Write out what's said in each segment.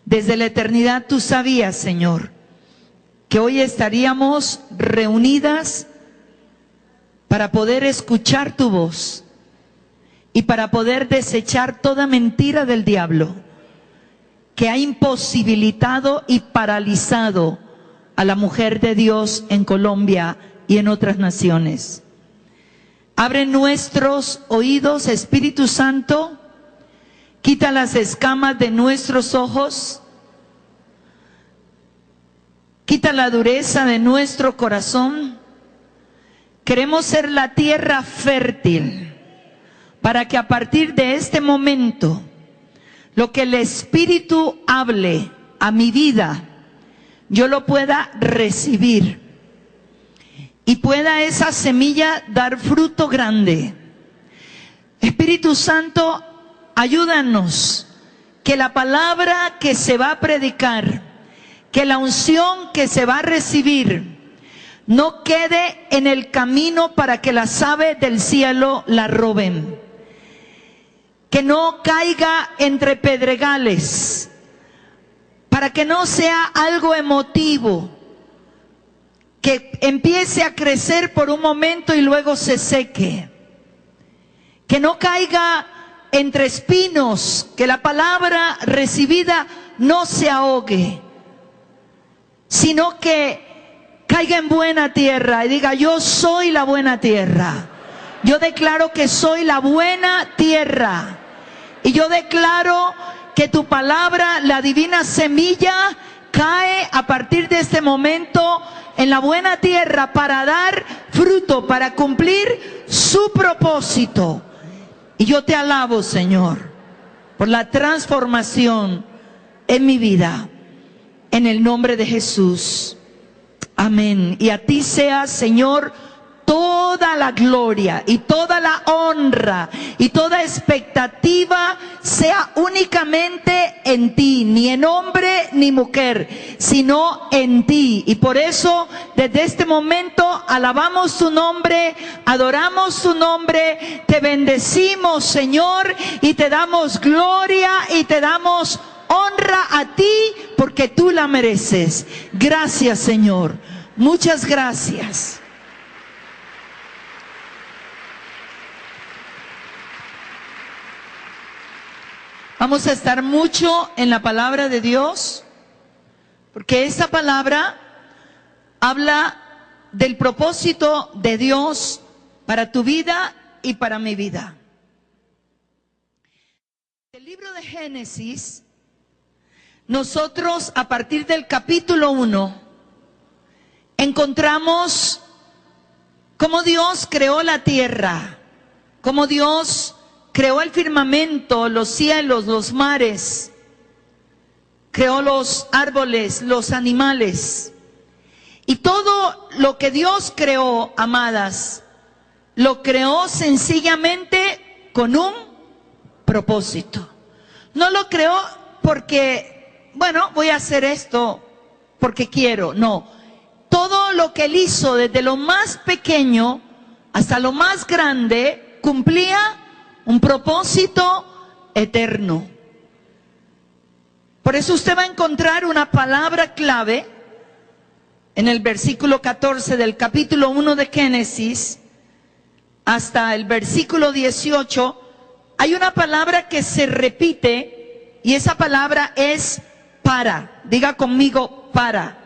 Desde la eternidad tú sabías, Señor, que hoy estaríamos reunidas para poder escuchar tu voz y para poder desechar toda mentira del diablo que ha imposibilitado y paralizado a la mujer de Dios en Colombia y en otras naciones. Abre nuestros oídos, Espíritu Santo, quita las escamas de nuestros ojos, quita la dureza de nuestro corazón. Queremos ser la tierra fértil para que a partir de este momento lo que el Espíritu hable a mi vida, yo lo pueda recibir y pueda esa semilla dar fruto grande. Espíritu Santo, ayúdanos que la palabra que se va a predicar, que la unción que se va a recibir, no quede en el camino para que las aves del cielo la roben. Que no caiga entre pedregales, para que no sea algo emotivo, que empiece a crecer por un momento y luego se seque. Que no caiga entre espinos, que la palabra recibida no se ahogue, sino que caiga en buena tierra y diga: yo soy la buena tierra. Yo declaro que soy la buena tierra. Y yo declaro que tu palabra, la divina semilla, cae a partir de este momento en la buena tierra para dar fruto, para cumplir su propósito. Y yo te alabo, Señor, por la transformación en mi vida, en el nombre de Jesús. Amén. Y a ti sea, Señor, toda la gloria y toda la honra y toda expectativa sea únicamente en ti, ni en hombre ni mujer, sino en ti. Y por eso desde este momento alabamos tu nombre, adoramos tu nombre, te bendecimos, Señor, y te damos gloria y te damos honra a ti porque tú la mereces. Gracias, Señor. Muchas gracias. Vamos a estar mucho en la palabra de Dios, porque esta palabra habla del propósito de Dios para tu vida y para mi vida. El libro de Génesis, nosotros a partir del capítulo 1 encontramos cómo Dios creó la tierra, cómo Dios creó el firmamento, los cielos, los mares, creó los árboles, los animales. Y todo lo que Dios creó, amadas, lo creó sencillamente con un propósito. No lo creó porque, bueno, voy a hacer esto porque quiero. No, todo lo que Él hizo, desde lo más pequeño hasta lo más grande, cumplía un propósito eterno. Por eso usted va a encontrar una palabra clave en el versículo 14 del capítulo 1 de Génesis hasta el versículo 18. Hay una palabra que se repite y esa palabra es para. Diga conmigo: para.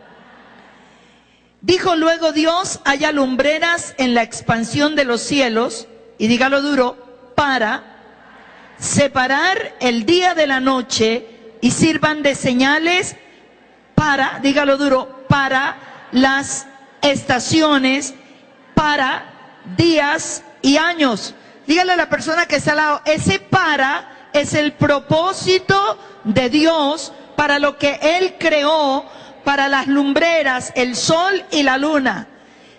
Dijo luego Dios: haya lumbreras en la expansión de los cielos, y dígalo duro, para separar el día de la noche y sirvan de señales para, dígalo duro, para las estaciones, para días y años. Dígale a la persona que está al lado: ese para es el propósito de Dios para lo que Él creó, para las lumbreras, el sol y la luna.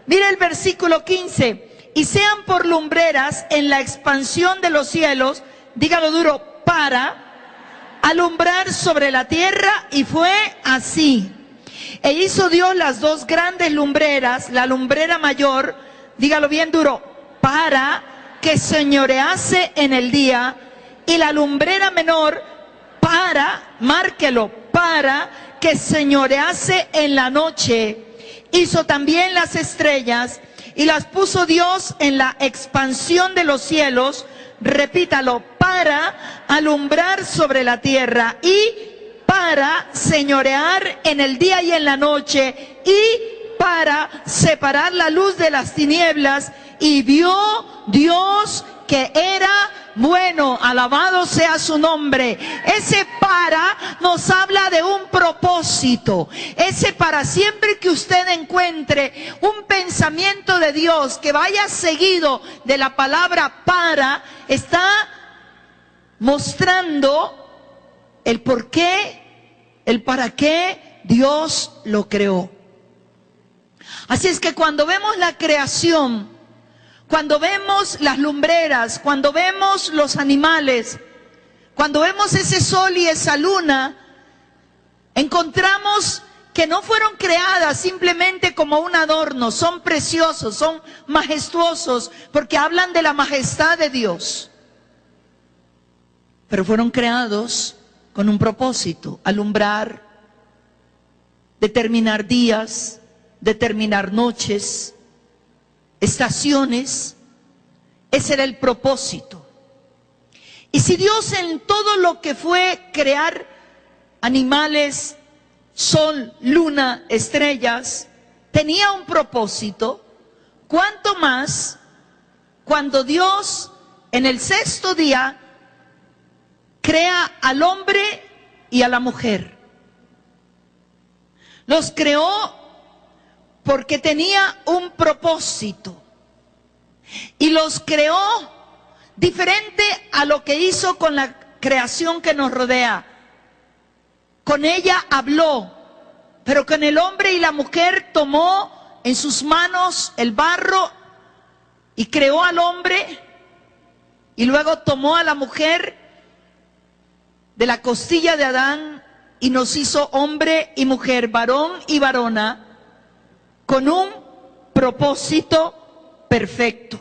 Mira el versículo 15. Y sean por lumbreras en la expansión de los cielos, dígalo duro, para alumbrar sobre la tierra. Y fue así. E hizo Dios las dos grandes lumbreras, la lumbrera mayor, dígalo bien duro, para que señorease en el día, y la lumbrera menor para, márquelo, para que señorease en la noche. Hizo también las estrellas y las puso Dios en la expansión de los cielos. Repítalo: para alumbrar sobre la tierra y para señorear en el día y en la noche y para separar la luz de las tinieblas. Y vio Dios que era bueno. Alabado sea su nombre. Ese para nos habla de un propósito. Ese para, siempre que usted encuentre un pensamiento de Dios que vaya seguido de la palabra para, está mostrando el por qué, el para qué Dios lo creó. Así es que cuando vemos la creación, cuando vemos las lumbreras, cuando vemos los animales, cuando vemos ese sol y esa luna, encontramos que no fueron creadas simplemente como un adorno. Son preciosos, son majestuosos, porque hablan de la majestad de Dios. Pero fueron creados con un propósito: alumbrar, determinar días, determinar noches, estaciones. Ese era el propósito. Y si Dios en todo lo que fue crear animales, sol, luna, estrellas, tenía un propósito, ¿cuánto más cuando Dios en el sexto día crea al hombre y a la mujer? Los creó porque tenía un propósito. Y los creó diferente a lo que hizo con la creación que nos rodea. Con ella habló, pero con el hombre y la mujer tomó en sus manos el barro y creó al hombre, y luego tomó a la mujer de la costilla de Adán y nos hizo hombre y mujer, varón y varona, con un propósito perfecto.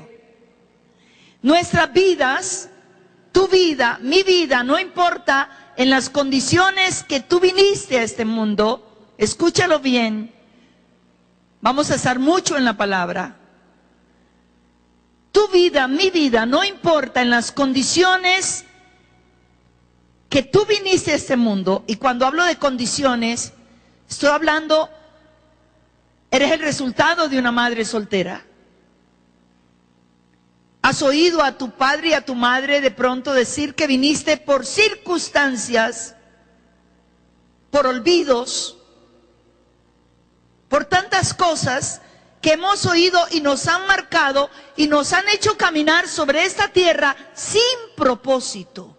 Nuestras vidas, tu vida, mi vida, no importa en las condiciones que tú viniste a este mundo, escúchalo bien, vamos a estar mucho en la palabra. Tu vida, mi vida, no importa en las condiciones que tú viniste a este mundo. Y cuando hablo de condiciones, estoy hablando, eres el resultado de una madre soltera. ¿Has oído a tu padre y a tu madre de pronto decir que viniste por circunstancias, por olvidos, por tantas cosas que hemos oído y nos han marcado y nos han hecho caminar sobre esta tierra sin propósito?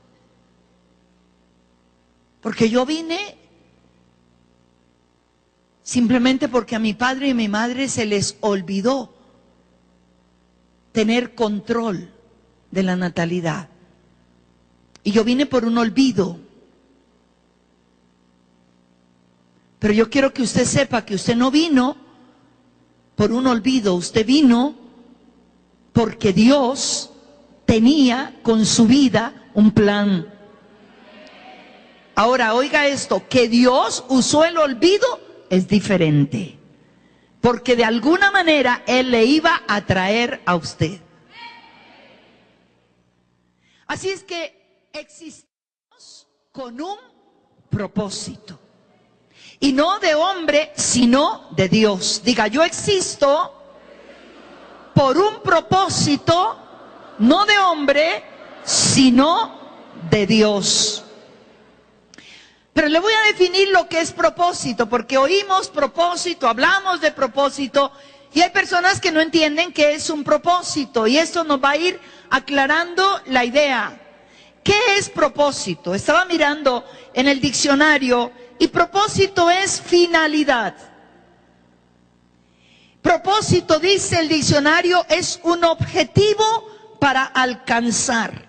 Porque yo vine simplemente porque a mi padre y a mi madre se les olvidó tener control de la natalidad. Y yo vine por un olvido. Pero yo quiero que usted sepa que usted no vino por un olvido, usted vino porque Dios tenía con su vida un plan. Ahora, oiga esto, que Dios usó el olvido es diferente, porque de alguna manera Él le iba a traer a usted. Así es que existimos con un propósito. Y no de hombre, sino de Dios. Diga, yo existo por un propósito, no de hombre, sino de Dios. Pero le voy a definir lo que es propósito, porque oímos propósito, hablamos de propósito, y hay personas que no entienden qué es un propósito, y esto nos va a ir aclarando la idea. ¿Qué es propósito? Estaba mirando en el diccionario, y propósito es finalidad. Propósito, dice el diccionario, es un objetivo para alcanzar.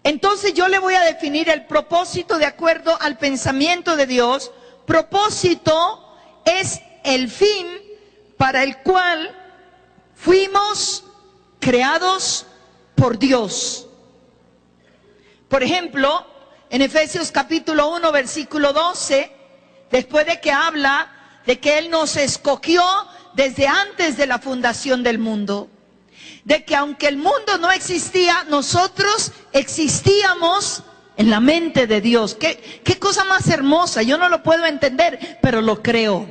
Entonces yo le voy a definir el propósito de acuerdo al pensamiento de Dios. Propósito es el fin para el cual fuimos creados por Dios. Por ejemplo, en Efesios capítulo 1, versículo 12, después de que habla de que Él nos escogió desde antes de la fundación del mundo, de que aunque el mundo no existía, nosotros existíamos en la mente de Dios. Qué cosa más hermosa, yo no lo puedo entender, pero lo creo.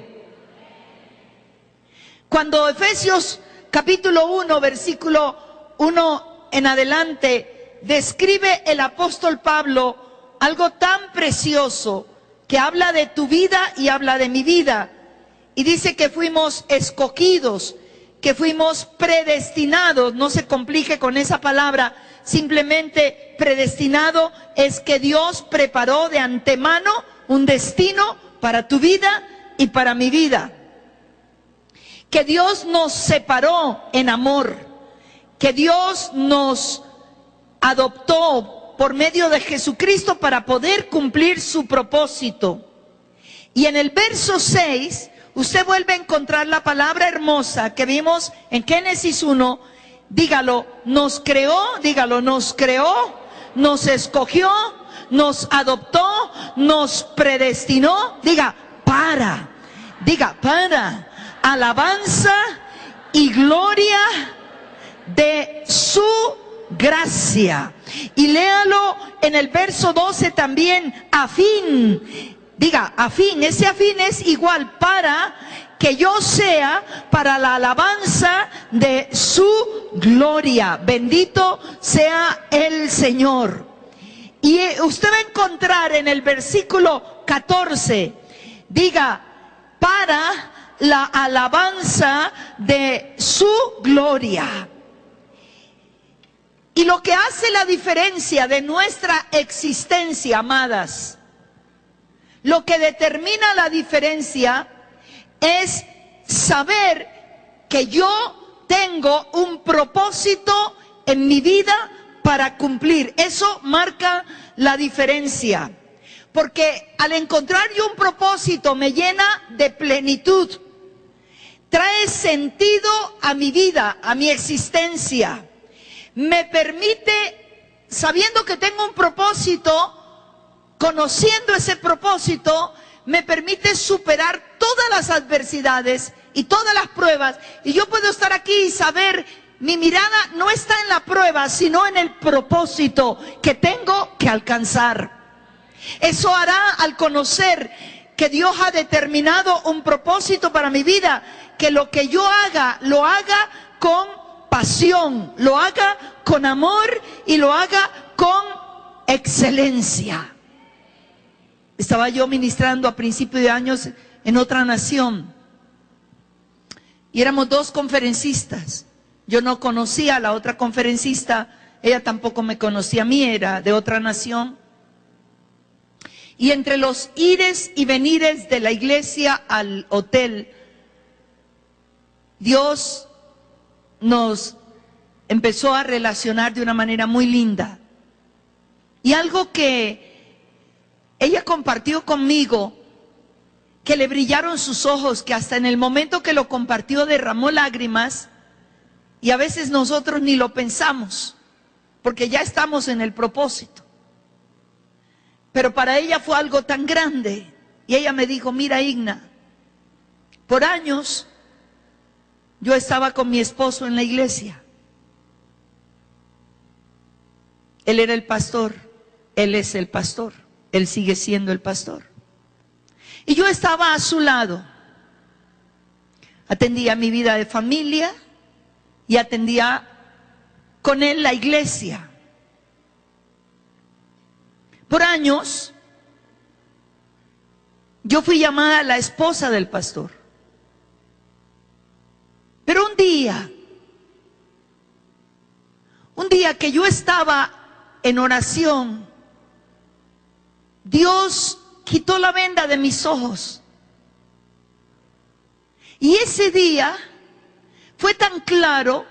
Cuando Efesios capítulo 1, versículo 1 en adelante, describe el apóstol Pablo algo tan precioso que habla de tu vida y habla de mi vida. Y dice que fuimos escogidos, que fuimos predestinados. No se complique con esa palabra, simplemente predestinado es que Dios preparó de antemano un destino para tu vida y para mi vida. Que Dios nos separó en amor, que Dios nos adoptó por medio de Jesucristo para poder cumplir su propósito. Y en el verso 6, usted vuelve a encontrar la palabra hermosa que vimos en Génesis 1, dígalo, nos creó, nos escogió, nos adoptó, nos predestinó, diga, para alabanza y gloria de su gracia. Y léalo en el verso 12 también, a fin, diga, a fin, ese a fin es igual, para que yo sea para la alabanza de su gloria. Bendito sea el Señor. Y usted va a encontrar en el versículo 14, diga, para la alabanza de su gloria. Y lo que hace la diferencia de nuestra existencia, amadas, lo que determina la diferencia es saber que yo tengo un propósito en mi vida para cumplir. Eso marca la diferencia. Porque al encontrar yo un propósito me llena de plenitud. Trae sentido a mi vida, a mi existencia. Me permite, sabiendo que tengo un propósito, conociendo ese propósito, me permite superar todas las adversidades y todas las pruebas. Y yo puedo estar aquí y saber, mi mirada no está en la prueba, sino en el propósito que tengo que alcanzar. Eso hará al conocer que Dios ha determinado un propósito para mi vida, que lo que yo haga, lo haga con pasión, lo haga con amor y lo haga con excelencia. Estaba yo ministrando a principios de años en otra nación y éramos dos conferencistas. Yo no conocía a la otra conferencista, ella tampoco me conocía a mí, era de otra nación. Y entre los ires y venires de la iglesia al hotel, Dios nos empezó a relacionar de una manera muy linda. Y algo que ella compartió conmigo, que le brillaron sus ojos, que hasta en el momento que lo compartió derramó lágrimas, y a veces nosotros ni lo pensamos, porque ya estamos en el propósito. Pero para ella fue algo tan grande. Y ella me dijo, mira, Igna, por años yo estaba con mi esposo en la iglesia. Él era el pastor, él es el pastor, él sigue siendo el pastor. Y yo estaba a su lado. Atendía mi vida de familia y atendía con él la iglesia. Por años, yo fui llamada la esposa del pastor. Pero un día que yo estaba en oración, Dios quitó la venda de mis ojos. Y ese día fue tan claro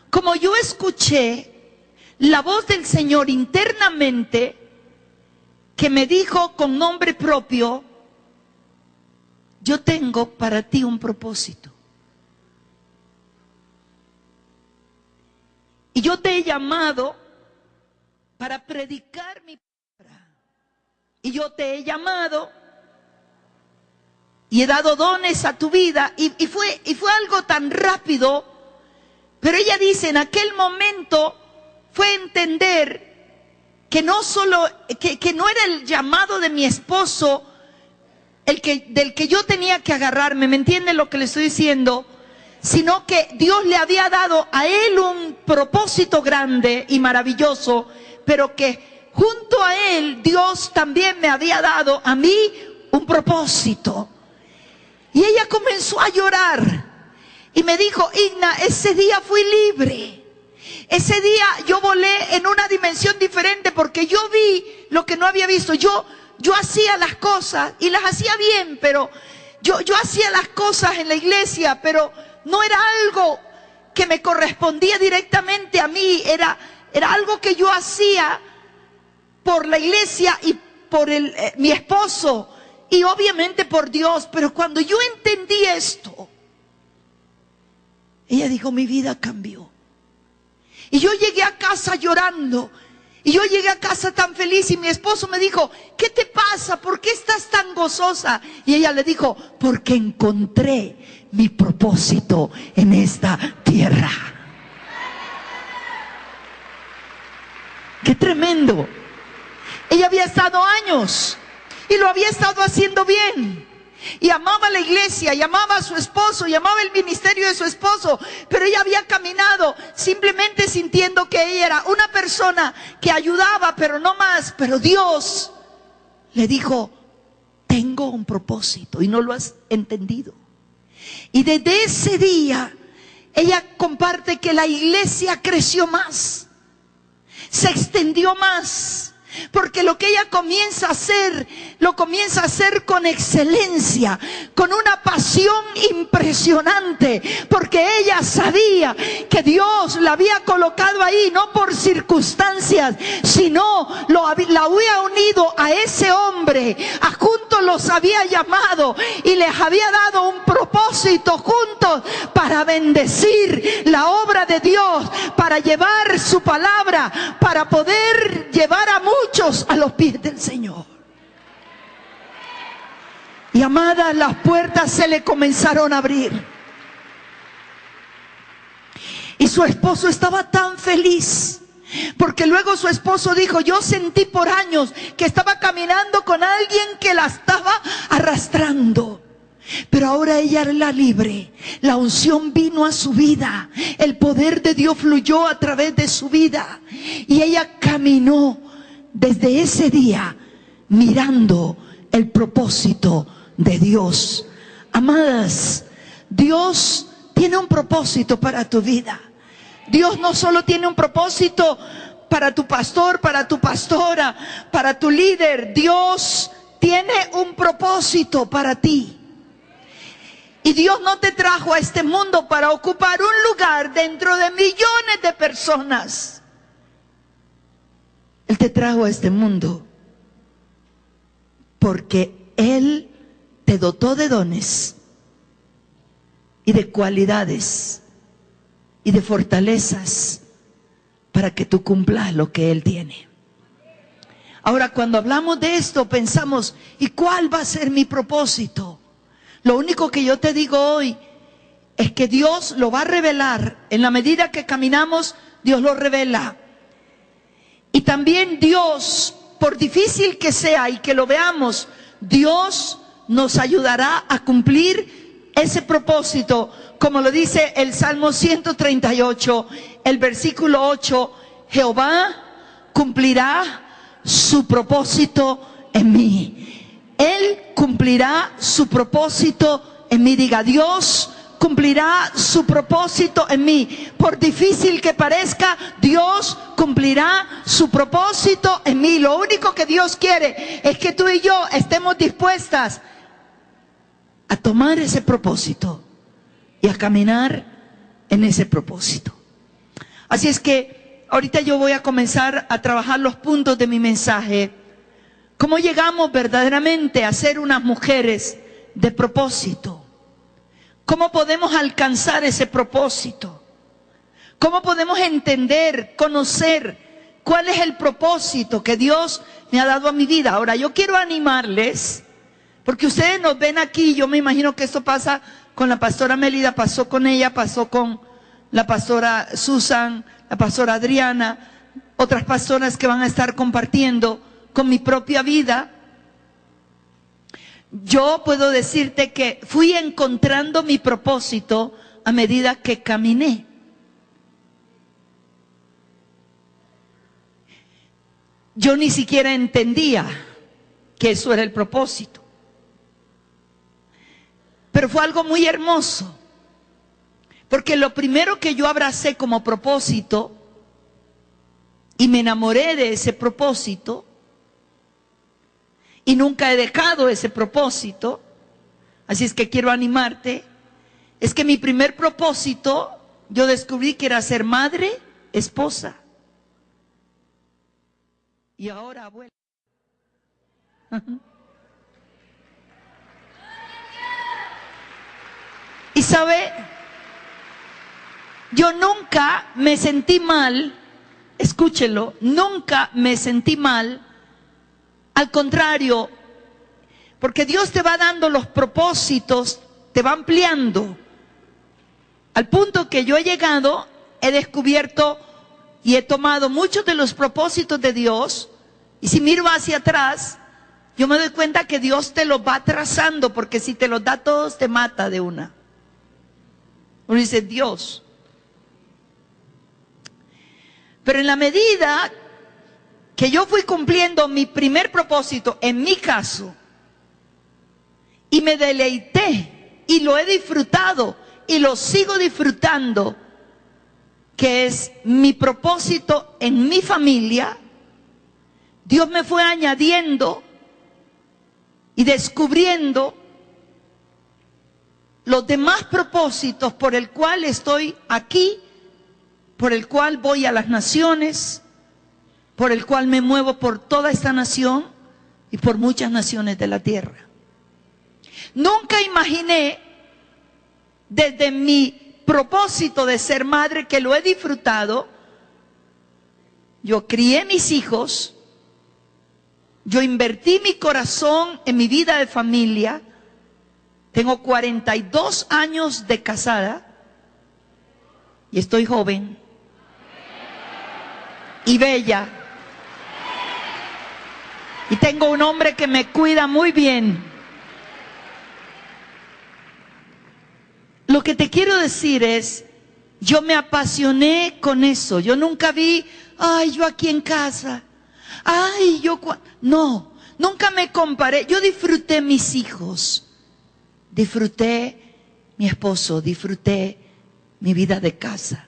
como yo escuché la voz del Señor internamente, que me dijo con nombre propio, yo tengo para ti un propósito. Y yo te he llamado para predicar mi palabra. y yo te he llamado y he dado dones a tu vida, y fue algo tan rápido, pero ella dice, en aquel momento fue entender que no solo, que no era el llamado de mi esposo del que yo tenía que agarrarme, ¿me entiende lo que le estoy diciendo? Sino que Dios le había dado a él un propósito grande y maravilloso, pero que junto a él Dios también me había dado a mí un propósito. Y ella comenzó a llorar y me dijo, Igna, ese día fui libre. Ese día yo volé en una dimensión diferente porque yo vi lo que no había visto. Yo hacía las cosas y las hacía bien, pero yo hacía las cosas en la iglesia, pero no era algo que me correspondía directamente a mí. Era algo que yo hacía por la iglesia y por mi esposo. Y obviamente por Dios, pero cuando yo entendí esto, ella dijo, mi vida cambió. Y yo llegué a casa llorando, y yo llegué a casa tan feliz, y mi esposo me dijo, ¿qué te pasa? ¿Por qué estás tan gozosa? Y ella le dijo, porque encontré mi propósito en esta tierra. ¡Qué tremendo! Ella había estado años y lo había estado haciendo bien, y amaba la iglesia, y amaba a su esposo, y amaba el ministerio de su esposo, pero ella había caminado simplemente sintiendo que ella era una persona que ayudaba, pero no más. Pero Dios le dijo, tengo un propósito y no lo has entendido. Y desde ese día ella comparte que la iglesia creció más, se extendió más, porque lo que ella comienza a hacer, lo comienza a hacer con excelencia, con una pasión impresionante, porque ella sabía que Dios la había colocado ahí, no por circunstancias, sino la había unido a ese hombre, a juntos los había llamado y les había dado un propósito juntos para bendecir la obra de Dios, para llevar su palabra, para poder llevar a muchos a los pies del Señor. Y amadas, las puertas se le comenzaron a abrir. Y su esposo estaba tan feliz, porque luego su esposo dijo, yo sentí por años que estaba caminando con alguien que la estaba arrastrando, pero ahora ella era la libre. La unción vino a su vida, el poder de Dios fluyó a través de su vida, y ella caminó desde ese día mirando el propósito de Dios. Amadas, Dios tiene un propósito para tu vida. Dios no solo tiene un propósito para tu pastor, para tu pastora, para tu líder. Dios tiene un propósito para ti. Y Dios no te trajo a este mundo para ocupar un lugar dentro de millones de personas. Él te trajo a este mundo porque Él te dotó de dones y de cualidades y de fortalezas para que tú cumplas lo que Él tiene. Ahora, cuando hablamos de esto, pensamos, ¿y cuál va a ser mi propósito? Lo único que yo te digo hoy es que Dios lo va a revelar. En la medida que caminamos, Dios lo revela. Y también Dios, por difícil que sea y que lo veamos, Dios nos ayudará a cumplir ese propósito, como lo dice el Salmo 138, el versículo 8, Jehová cumplirá su propósito en mí. Él cumplirá su propósito en mí. Diga, Dios cumplirá su propósito en mí. Por difícil que parezca, Dios cumplirá su propósito en mí. Lo único que Dios quiere es que tú y yo estemos dispuestas a tomar ese propósito y a caminar en ese propósito. Así es que ahorita yo voy a comenzar a trabajar los puntos de mi mensaje. ¿Cómo llegamos verdaderamente a ser unas mujeres de propósito? ¿Cómo podemos alcanzar ese propósito? ¿Cómo podemos entender, conocer cuál es el propósito que Dios me ha dado a mi vida. Ahora, yo quiero animarles, porque ustedes nos ven aquí, yo me imagino que esto pasa con la pastora Mélida, pasó con ella, pasó con la pastora Susan, la pastora Adriana, otras pastoras que van a estar compartiendo con mi propia vida. Yo puedo decirte que fui encontrando mi propósito a medida que caminé. Yo ni siquiera entendía que eso era el propósito. Pero fue algo muy hermoso. Porque lo primero que yo abracé como propósito, y me enamoré de ese propósito, y nunca he dejado ese propósito, así es que quiero animarte, es que mi primer propósito, yo descubrí que era ser madre, esposa, y ahora abuela. Y sabe, yo nunca me sentí mal, escúchelo, nunca me sentí mal. Al contrario, porque Dios te va dando los propósitos, te va ampliando. Al punto que yo he llegado, he descubierto y he tomado muchos de los propósitos de Dios. Y si miro hacia atrás, yo me doy cuenta que Dios te los va trazando, porque si te los da todos, te mata de una. Uno dice, Dios. Pero en la medida que yo fui cumpliendo mi primer propósito, en mi caso, y me deleité, y lo he disfrutado, y lo sigo disfrutando, que es mi propósito en mi familia, Dios me fue añadiendo y descubriendo los demás propósitos por el cual estoy aquí, por el cual voy a las naciones, por el cual me muevo por toda esta nación y por muchas naciones de la tierra. Nunca imaginé, desde mi propósito de ser madre, que lo he disfrutado, yo crié mis hijos, yo invertí mi corazón en mi vida de familia, tengo 42 años de casada y estoy joven y bella. Y tengo un hombre que me cuida muy bien. Lo que te quiero decir es, yo me apasioné con eso. Yo nunca vi, ay, yo aquí en casa. Ay, yo... No, nunca me comparé. Yo disfruté mis hijos. Disfruté mi esposo. Disfruté mi vida de casa.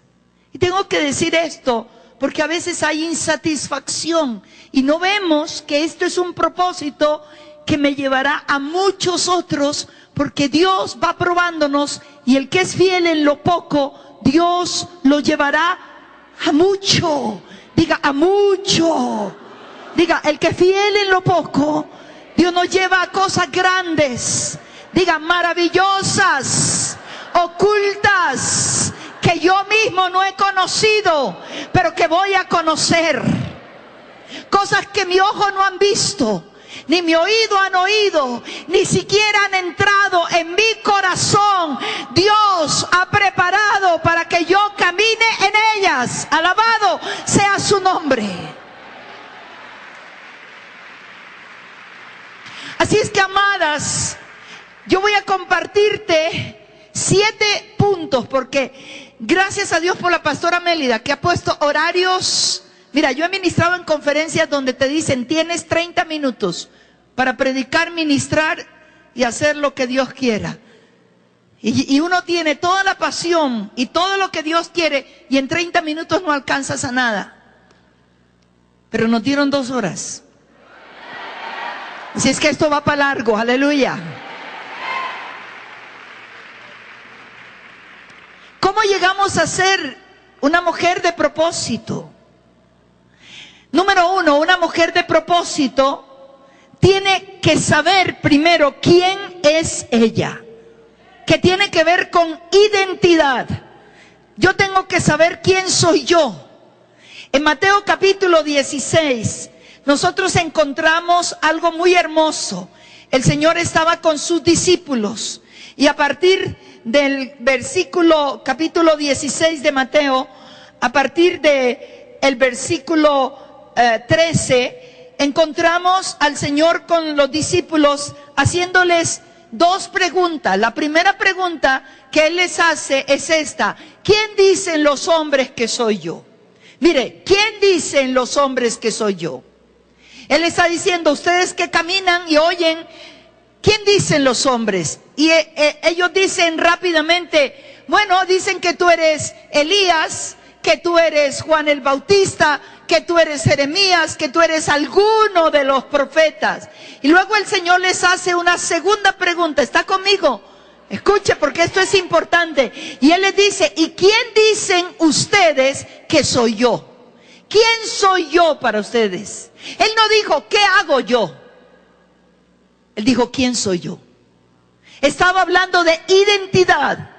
Y tengo que decir esto, porque a veces hay insatisfacción y no vemos que esto es un propósito que me llevará a muchos otros, porque Dios va probándonos y el que es fiel en lo poco, Dios lo llevará a mucho. Diga, a mucho. Diga, el que es fiel en lo poco, Dios nos lleva a cosas grandes. Diga, maravillosas, ocultas, que yo mismo no he conocido, pero que voy a conocer. Cosas que mi ojo no han visto, ni mi oído han oído, ni siquiera han entrado en mi corazón. Dios ha preparado para que yo camine en ellas. Alabado sea su nombre. Así es que, amadas, yo voy a compartirte 7 puntos, porque gracias a Dios por la pastora Mélida, que ha puesto horarios. Mira, yo he ministrado en conferencias donde te dicen, tienes 30 minutos para predicar, ministrar y hacer lo que Dios quiera. Y uno tiene toda la pasión y todo lo que Dios quiere, y en 30 minutos no alcanzas a nada. Pero nos dieron 2 horas. Así es que esto va para largo, aleluya. ¿Cómo llegamos a ser una mujer de propósito? Número 1, una mujer de propósito tiene que saber primero quién es ella, que tiene que ver con identidad. Yo tengo que saber quién soy yo. En Mateo capítulo 16, nosotros encontramos algo muy hermoso. El Señor estaba con sus discípulos y a partir del capítulo 16 de Mateo, a partir del versículo 13, encontramos al Señor con los discípulos haciéndoles dos preguntas. La primera pregunta que Él les hace es esta: ¿quién dicen los hombres que soy yo? Mire, ¿quién dicen los hombres que soy yo? Él está diciendo, ustedes que caminan y oyen, ¿quién dicen los hombres? Y ellos dicen rápidamente, bueno, dicen que tú eres Elías, que tú eres Juan el Bautista, que tú eres Jeremías, que tú eres alguno de los profetas. Y luego el Señor les hace una segunda pregunta. ¿Está conmigo? Escuche, porque esto es importante. Y Él les dice, ¿y quién dicen ustedes que soy yo? ¿Quién soy yo para ustedes? Él no dijo, ¿qué hago yo? Él dijo, ¿quién soy yo? Estaba hablando de identidad.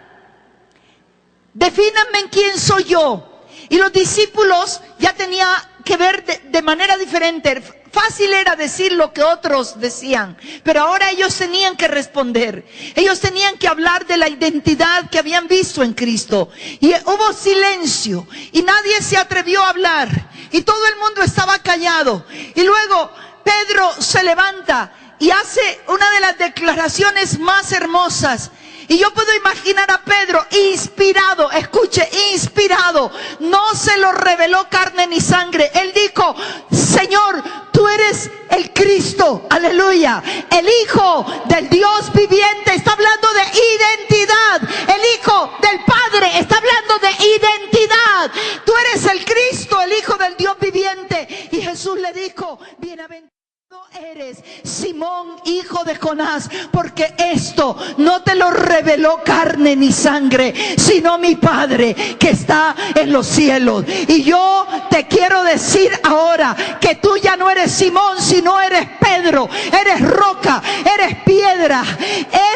Defínanme en quién soy yo. Y los discípulos ya tenían que ver de manera diferente. Fácil era decir lo que otros decían, pero ahora ellos tenían que responder. Ellos tenían que hablar de la identidad que habían visto en Cristo. Y hubo silencio y nadie se atrevió a hablar. Y todo el mundo estaba callado. Y luego Pedro se levanta y hace una de las declaraciones más hermosas. Y yo puedo imaginar a Pedro inspirado, escuche, inspirado. No se lo reveló carne ni sangre. Él dijo, Señor, tú eres el Cristo, aleluya, el Hijo del Dios viviente. Está hablando de identidad. El Hijo del Padre está hablando de identidad. Tú eres el Cristo, el Hijo del Dios viviente. Y Jesús le dijo, bienaventurado eres, Simón, hijo de Jonás, porque esto no te lo reveló carne ni sangre, sino mi Padre que está en los cielos. Y yo te quiero decir ahora que tú ya no eres Simón, sino eres Pedro, eres roca, eres piedra.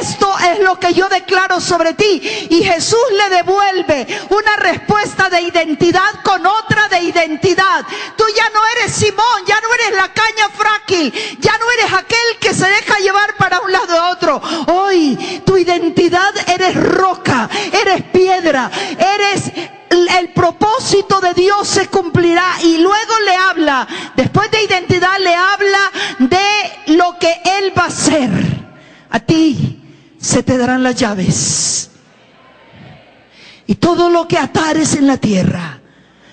Esto es lo que yo declaro sobre ti. Y Jesús le devuelve una respuesta de identidad con otra de identidad. Tú ya no eres Simón, ya no eres la caña frágil, ya no eres aquel que se deja llevar para un lado a otro. Hoy tu identidad, eres roca, eres piedra, eres el propósito de Dios se cumplirá. Y luego le habla, después de identidad le habla de lo que Él va a hacer. A ti se te darán las llaves y todo lo que atares en la tierra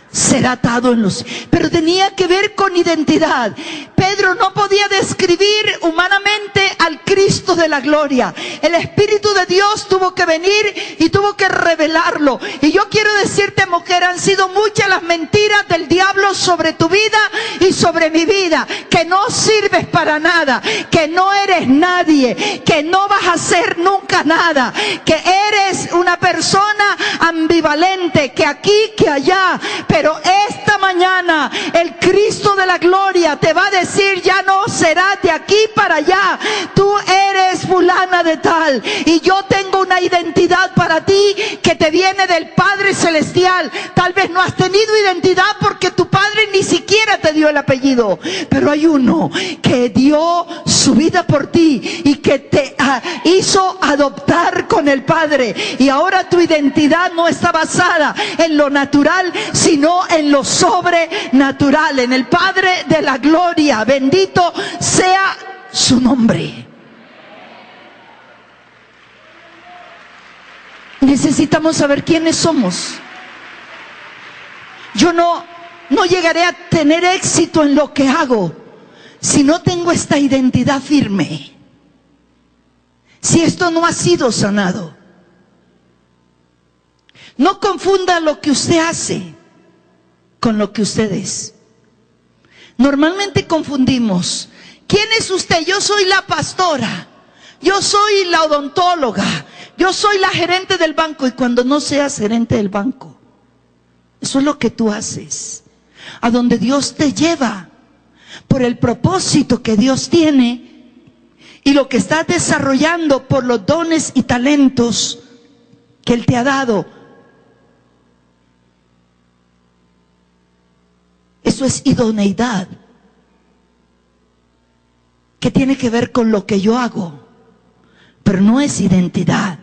será atado en los... Pero tenía que ver con identidad. Pedro no podía describir humanamente al Cristo de la gloria. El Espíritu de Dios tuvo que venir y tuvo que revelarlo. Y yo quiero decirte, mujer, han sido muchas las mentiras del diablo sobre tu vida y sobre mi vida. Que no sirves para nada, que no eres nadie, que no vas a hacer nunca nada, que eres una persona ambivalente, que aquí, que allá. Pero esta mañana el Cristo de la gloria te va a decir, ya no serás de aquí para allá. Tú eres fulana de tal y yo tengo una identidad para ti que te viene del Padre Celestial. Tal vez no has tenido identidad porque tu padre ni siquiera te dio el apellido, pero hay uno que dio su vida por ti y que te hizo adoptar con el Padre. Y ahora tu identidad no está basada en lo natural, sino en lo sobrenatural, en el Padre de la gloria. Bendito sea su nombre. Necesitamos saber quiénes somos. Yo no llegaré a tener éxito en lo que hago si no tengo esta identidad firme, si esto no ha sido sanado. No confunda lo que usted hace con lo que usted es. Normalmente confundimos. ¿Quién es usted? Yo soy la pastora, yo soy la odontóloga, yo soy la gerente del banco. Y cuando no seas gerente del banco, eso es lo que tú haces. A donde Dios te lleva, por el propósito que Dios tiene y lo que estás desarrollando por los dones y talentos que Él te ha dado. Eso es idoneidad, que tiene que ver con lo que yo hago, pero no es identidad.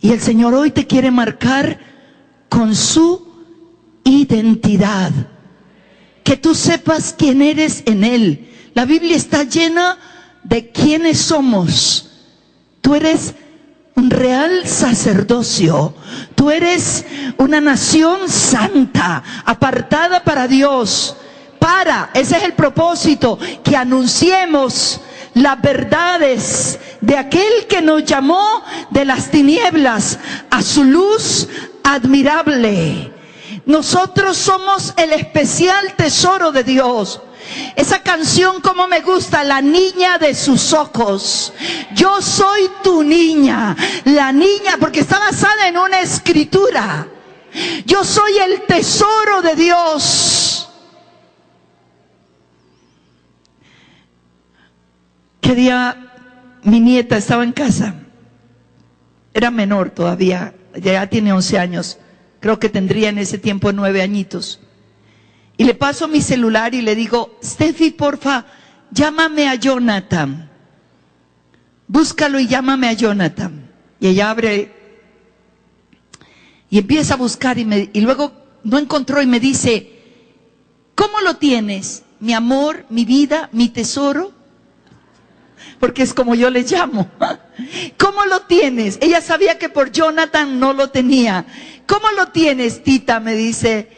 Y el Señor hoy te quiere marcar con su identidad, que tú sepas quién eres en Él. La Biblia está llena de quiénes somos. Tú eres un real sacerdocio, tú eres una nación santa, apartada para Dios. Ese es el propósito, que anunciemos las verdades de aquel que nos llamó de las tinieblas a su luz admirable. Nosotros somos el especial tesoro de Dios. Esa canción como me gusta, la niña de sus ojos. Yo soy tu niña, la niña, porque está basada en una escritura. Yo soy el tesoro de Dios. ¿Qué día mi nieta estaba en casa? Era menor todavía, ya tiene 11 años. Creo que tendría en ese tiempo 9 añitos. Y le paso mi celular y le digo, Steffi, porfa, llámame a Jonathan. Búscalo y llámame a Jonathan. Y ella abre y empieza a buscar y luego no encontró y me dice, ¿cómo lo tienes? Mi amor, mi vida, mi tesoro. Porque es como yo le llamo. ¿Cómo lo tienes? Ella sabía que por Jonathan no lo tenía. ¿Cómo lo tienes, Tita? Me dice,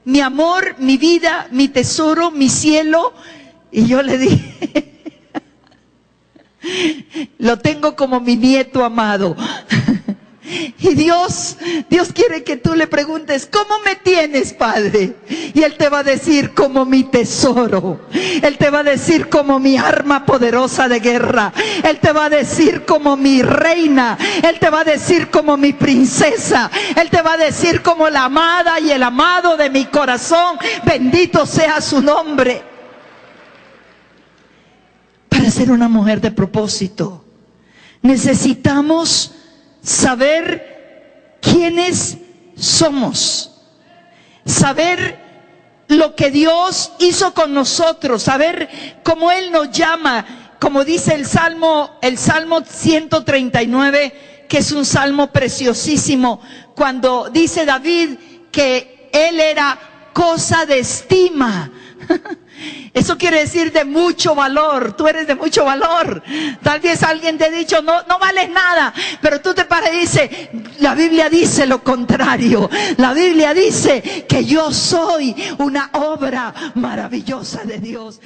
mi amor, mi vida, mi tesoro, mi cielo. Y yo le dije, lo tengo como mi nieto amado. Y Dios quiere que tú le preguntes, ¿cómo me tienes, Padre? Y Él te va a decir, como mi tesoro. Él te va a decir, como mi arma poderosa de guerra. Él te va a decir, como mi reina. Él te va a decir, como mi princesa. Él te va a decir, como la amada y el amado de mi corazón. Bendito sea su nombre. Para ser una mujer de propósito, necesitamos saber quiénes somos, saber lo que Dios hizo con nosotros, saber cómo Él nos llama, como dice el Salmo 139, que es un salmo preciosísimo, cuando dice David que Él era cosa de estima. Eso quiere decir de mucho valor. Tú eres de mucho valor. Tal vez alguien te ha dicho, no vales nada, pero tú te paras y dices, la Biblia dice lo contrario. La Biblia dice que yo soy una obra maravillosa de Dios.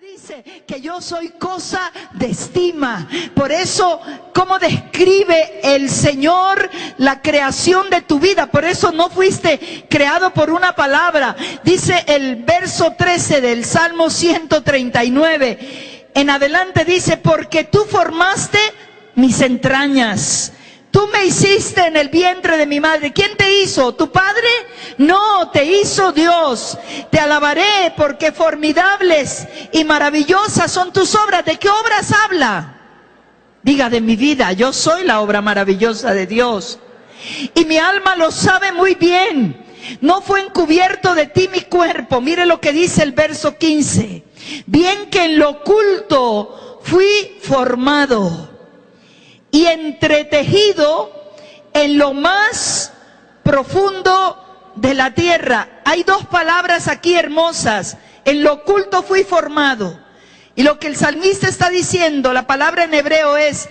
Dice que yo soy cosa de estima. Por eso, ¿cómo describe el Señor la creación de tu vida? Por eso no fuiste creado por una palabra. Dice el verso 13 del Salmo 139. En adelante dice, porque tú formaste mis entrañas. Tú me hiciste en el vientre de mi madre. ¿Quién te hizo? ¿Tu padre? No, te hizo Dios. Te alabaré porque formidables y maravillosas son tus obras. ¿De qué obras habla? Diga, de mi vida. Yo soy la obra maravillosa de Dios. Y mi alma lo sabe muy bien. No fue encubierto de ti mi cuerpo. Mire lo que dice el verso 15. Bien que en lo oculto fui formado y entretejido en lo más profundo de la tierra. Hay dos palabras aquí hermosas. En lo oculto fui formado. Y lo que el salmista está diciendo, la palabra en hebreo es,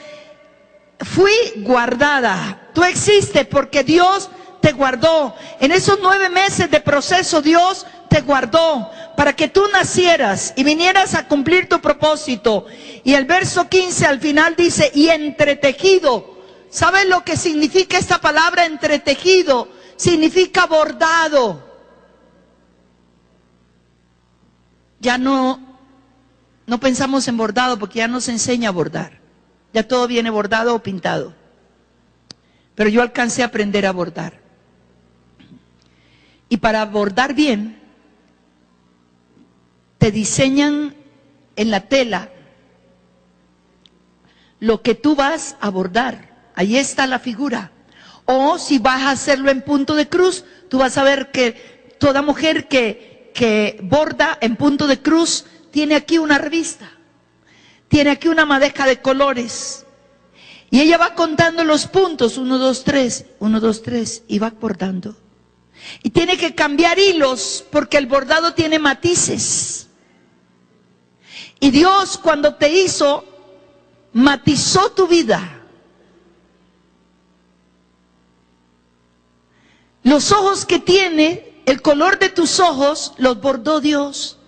fui guardada. Tú existes porque Dios te guardó. En esos 9 meses de proceso Dios te guardó para que tú nacieras y vinieras a cumplir tu propósito. Y el verso 15 al final dice, y entretejido. ¿Sabes lo que significa esta palabra entretejido? Significa bordado. Ya no pensamos en bordado porque ya nos enseña a bordar. Ya todo viene bordado o pintado. Pero yo alcancé a aprender a bordar. Y para bordar bien, te diseñan en la tela lo que tú vas a bordar. Ahí está la figura. O si vas a hacerlo en punto de cruz, tú vas a ver que Toda mujer que borda en punto de cruz tiene aquí una revista, tiene aquí una madeja de colores. Y ella va contando los puntos, 1, 2, 3, 1, 2, 3, y va bordando. Y tiene que cambiar hilos porque el bordado tiene matices. Y Dios, cuando te hizo, matizó tu vida. Los ojos que tiene, el color de tus ojos, los bordó Dios.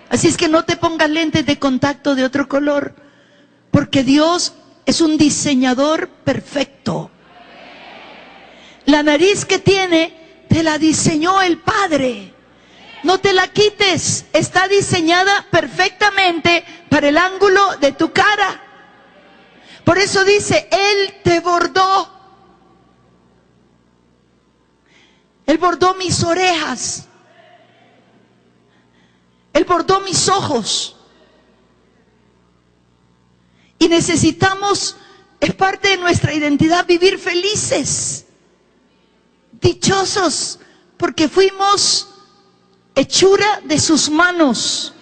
Así es que no te pongas lentes de contacto de otro color, porque Dios es un diseñador perfecto. La nariz que tiene, te la diseñó el Padre. No te la quites, está diseñada perfectamente para el ángulo de tu cara. Por eso dice, Él te bordó. Él bordó mis orejas. Él bordó mis ojos. Y necesitamos, es parte de nuestra identidad, vivir felices, dichosos, porque fuimos hechura de sus manos.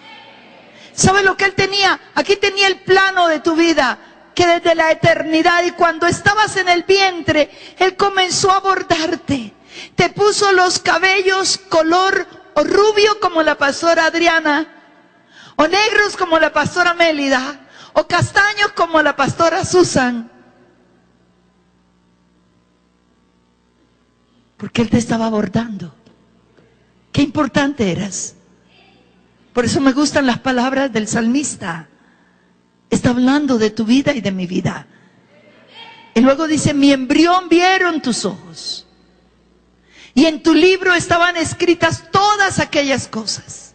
¿Sabe lo que Él tenía? Aquí tenía el plano de tu vida, que desde la eternidad, y cuando estabas en el vientre, Él comenzó a bordarte. Te puso los cabellos color o rubio como la pastora Adriana, o negros como la pastora Mélida, o castaños como la pastora Susan. Porque Él te estaba bordando. Qué importante eras. Por eso me gustan las palabras del salmista. Está hablando de tu vida y de mi vida. Y luego dice, mi embrión vieron tus ojos. Y en tu libro estaban escritas todas aquellas cosas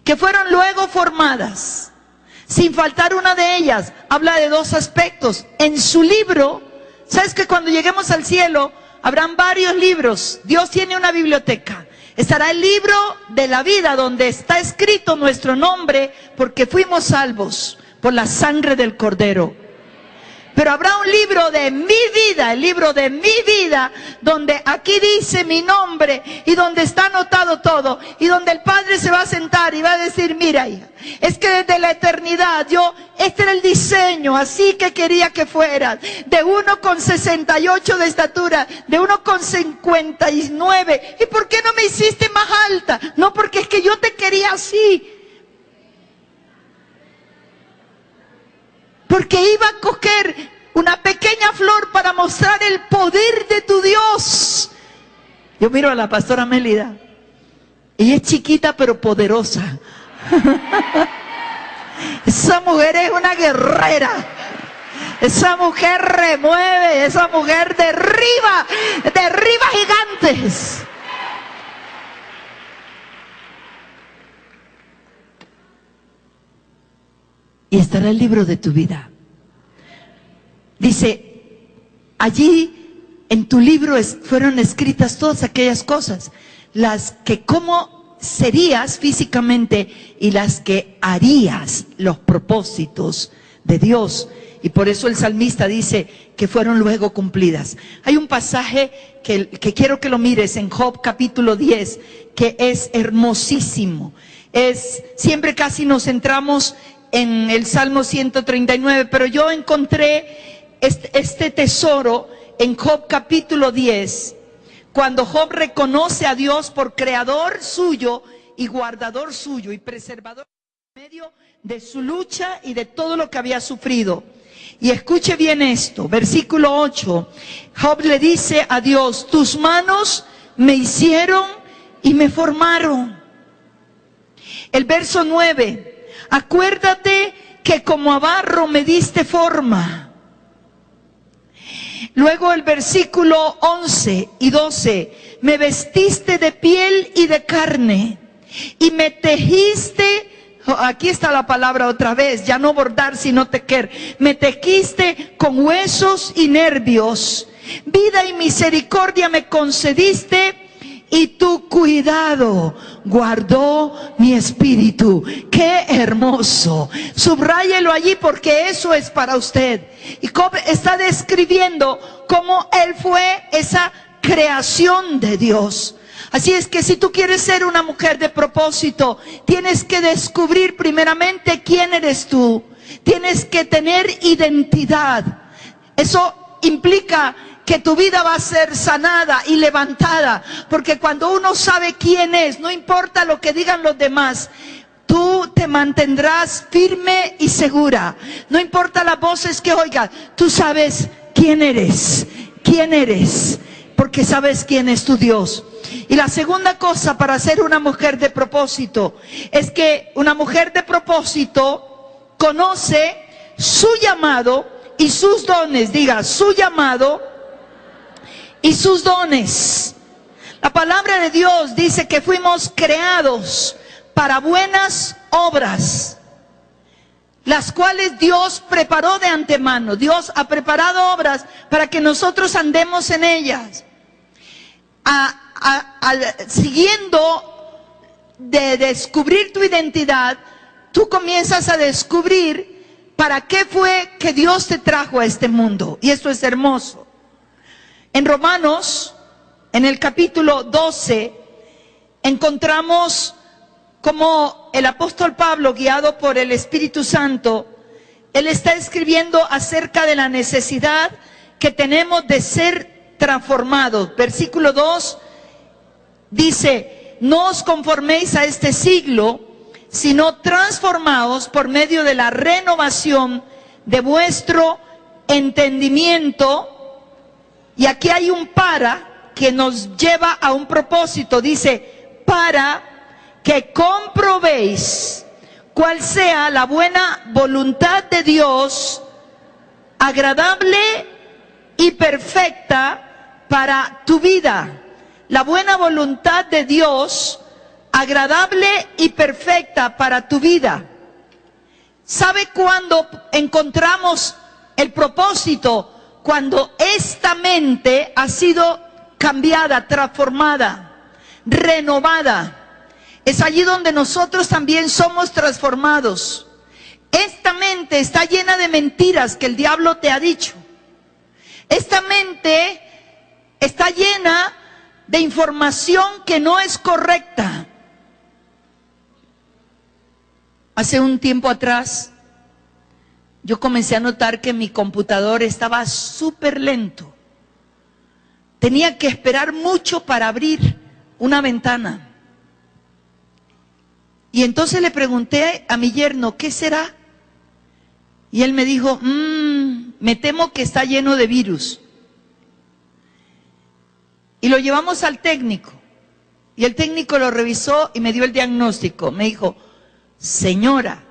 que fueron luego formadas, sin faltar una de ellas. Habla de dos aspectos. En su libro, ¿sabes que cuando lleguemos al cielo habrán varios libros? Dios tiene una biblioteca. Estará el libro de la vida, donde está escrito nuestro nombre, porque fuimos salvos por la sangre del Cordero. Pero habrá un libro de mi vida, el libro de mi vida, donde aquí dice mi nombre y donde está anotado todo. Y donde el Padre se va a sentar y va a decir, mira hija, es que desde la eternidad este era el diseño, así que quería que fueras. De 1,68 de estatura, de 1,59. ¿Y por qué no me hiciste más alta? No, porque es que yo te quería así. Porque iba a coger una pequeña flor para mostrar el poder de tu Dios. Yo miro a la pastora Mélida. Ella es chiquita pero poderosa. Esa mujer es una guerrera. Esa mujer remueve, esa mujer derriba gigantes. Y estará el libro de tu vida. Dice, allí en tu libro fueron escritas todas aquellas cosas, las que cómo serías físicamente y las que harías, los propósitos de Dios. Y por eso el salmista dice que fueron luego cumplidas. Hay un pasaje que quiero que lo mires en Job capítulo 10, que es hermosísimo. Siempre casi nos centramos en el Salmo 139, pero yo encontré este tesoro en Job capítulo 10, cuando Job reconoce a Dios por creador suyo y guardador suyo y preservador en medio de su lucha y de todo lo que había sufrido. Y escuche bien esto, versículo 8, Job le dice a Dios, tus manos me hicieron y me formaron. El verso 9, acuérdate que como a barro me diste forma. Luego el versículo 11 y 12, me vestiste de piel y de carne y me tejiste, aquí está la palabra otra vez, ya no bordar sino tejer, me tejiste con huesos y nervios, vida y misericordia me concediste, y tu cuidado guardó mi espíritu. ¡Qué hermoso! Subráyelo allí porque eso es para usted. Y Job está describiendo cómo él fue esa creación de Dios. Así es que si tú quieres ser una mujer de propósito, tienes que descubrir primeramente quién eres tú. Tienes que tener identidad. Eso implica que tu vida va a ser sanada y levantada, porque cuando uno sabe quién es, no importa lo que digan los demás, tú te mantendrás firme y segura. No importa las voces que oigas, tú sabes quién eres, porque sabes quién es tu Dios. Y la segunda cosa para ser una mujer de propósito es que una mujer de propósito conoce su llamado y sus dones. Diga, su llamado y sus dones. La palabra de Dios dice que fuimos creados para buenas obras, las cuales Dios preparó de antemano. Dios ha preparado obras para que nosotros andemos en ellas. Siguiendo de descubrir tu identidad, tú comienzas a descubrir para qué fue que Dios te trajo a este mundo. Y esto es hermoso. En Romanos, en el capítulo 12, encontramos como el apóstol Pablo, guiado por el Espíritu Santo, él está escribiendo acerca de la necesidad que tenemos de ser transformados. Versículo 2 dice, no os conforméis a este siglo, sino transformaos por medio de la renovación de vuestro entendimiento. Y aquí hay un para que nos lleva a un propósito. Dice, para que comprobéis cuál sea la buena voluntad de Dios, agradable y perfecta para tu vida. La buena voluntad de Dios, agradable y perfecta para tu vida. ¿Sabe cuándo encontramos el propósito? Cuando esta mente ha sido cambiada, transformada, renovada. Es allí donde nosotros también somos transformados. Esta mente está llena de mentiras que el diablo te ha dicho. Esta mente está llena de información que no es correcta. Hace un tiempo atrás, yo comencé a notar que mi computador estaba súper lento. Tenía que esperar mucho para abrir una ventana. Y entonces le pregunté a mi yerno, ¿qué será? Y él me dijo, me temo que está lleno de virus. Y lo llevamos al técnico. Y el técnico lo revisó y me dio el diagnóstico. Me dijo, señora,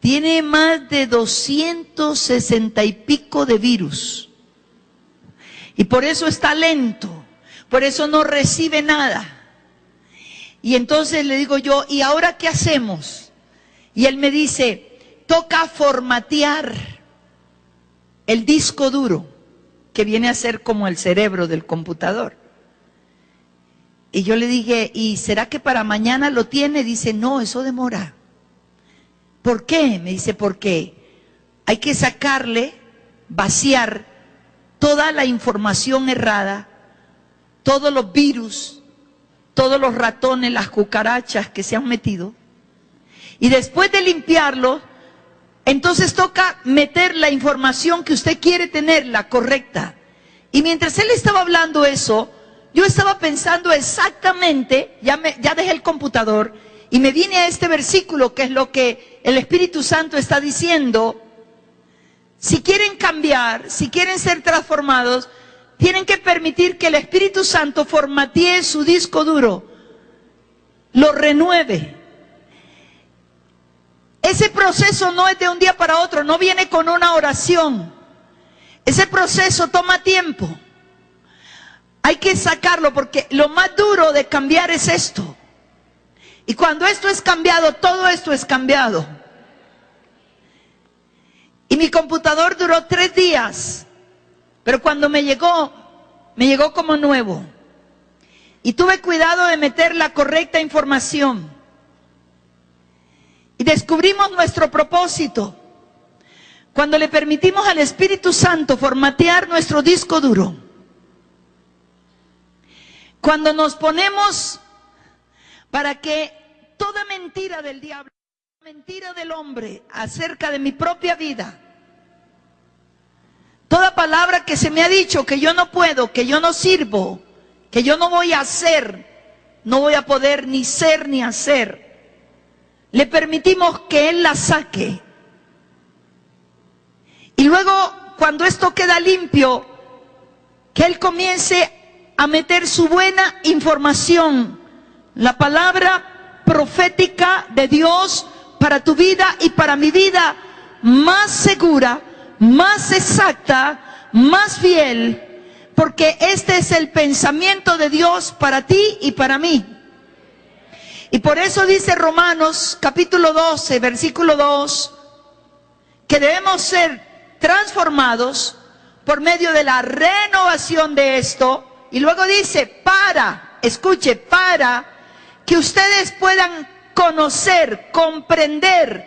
tiene más de 260 y pico de virus. Y por eso está lento. Por eso no recibe nada. Y entonces le digo yo, ¿y ahora qué hacemos? Y él me dice, toca formatear el disco duro, que viene a ser como el cerebro del computador. Y yo le dije, ¿y será que para mañana lo tiene? Dice, no, eso demora. ¿Por qué? Me dice, porque hay que sacarle, vaciar toda la información errada, todos los virus, todos los ratones, las cucarachas que se han metido. Y después de limpiarlo, entonces toca meter la información que usted quiere tener, la correcta. Y mientras él estaba hablando eso, yo estaba pensando exactamente, ya dejé el computador y me vine a este versículo que es lo que el Espíritu Santo está diciendo. Si quieren cambiar, si quieren ser transformados, tienen que permitir que el Espíritu Santo formatee su disco duro, lo renueve. Ese proceso no es de un día para otro, no viene con una oración. Ese proceso toma tiempo. Hay que sacarlo porque lo más duro de cambiar es esto. Y cuando esto es cambiado, todo esto es cambiado. Y mi computador duró 3 días. Pero cuando me llegó como nuevo. Y tuve cuidado de meter la correcta información. Y descubrimos nuestro propósito. Cuando le permitimos al Espíritu Santo formatear nuestro disco duro. Cuando nos ponemos para que toda mentira del diablo, mentira del hombre acerca de mi propia vida, toda palabra que se me ha dicho que yo no puedo, que yo no sirvo, que yo no voy a hacer, no voy a poder ni ser ni hacer, le permitimos que Él la saque. Y luego, cuando esto queda limpio, que Él comience a meter su buena información, la palabra profética de Dios para tu vida y para mi vida, más segura, más exacta, más fiel, porque este es el pensamiento de Dios para ti y para mí. Y por eso dice Romanos capítulo 12, versículo 2, que debemos ser transformados por medio de la renovación de esto. Y luego dice, escuche, para que ustedes puedan conocer, comprender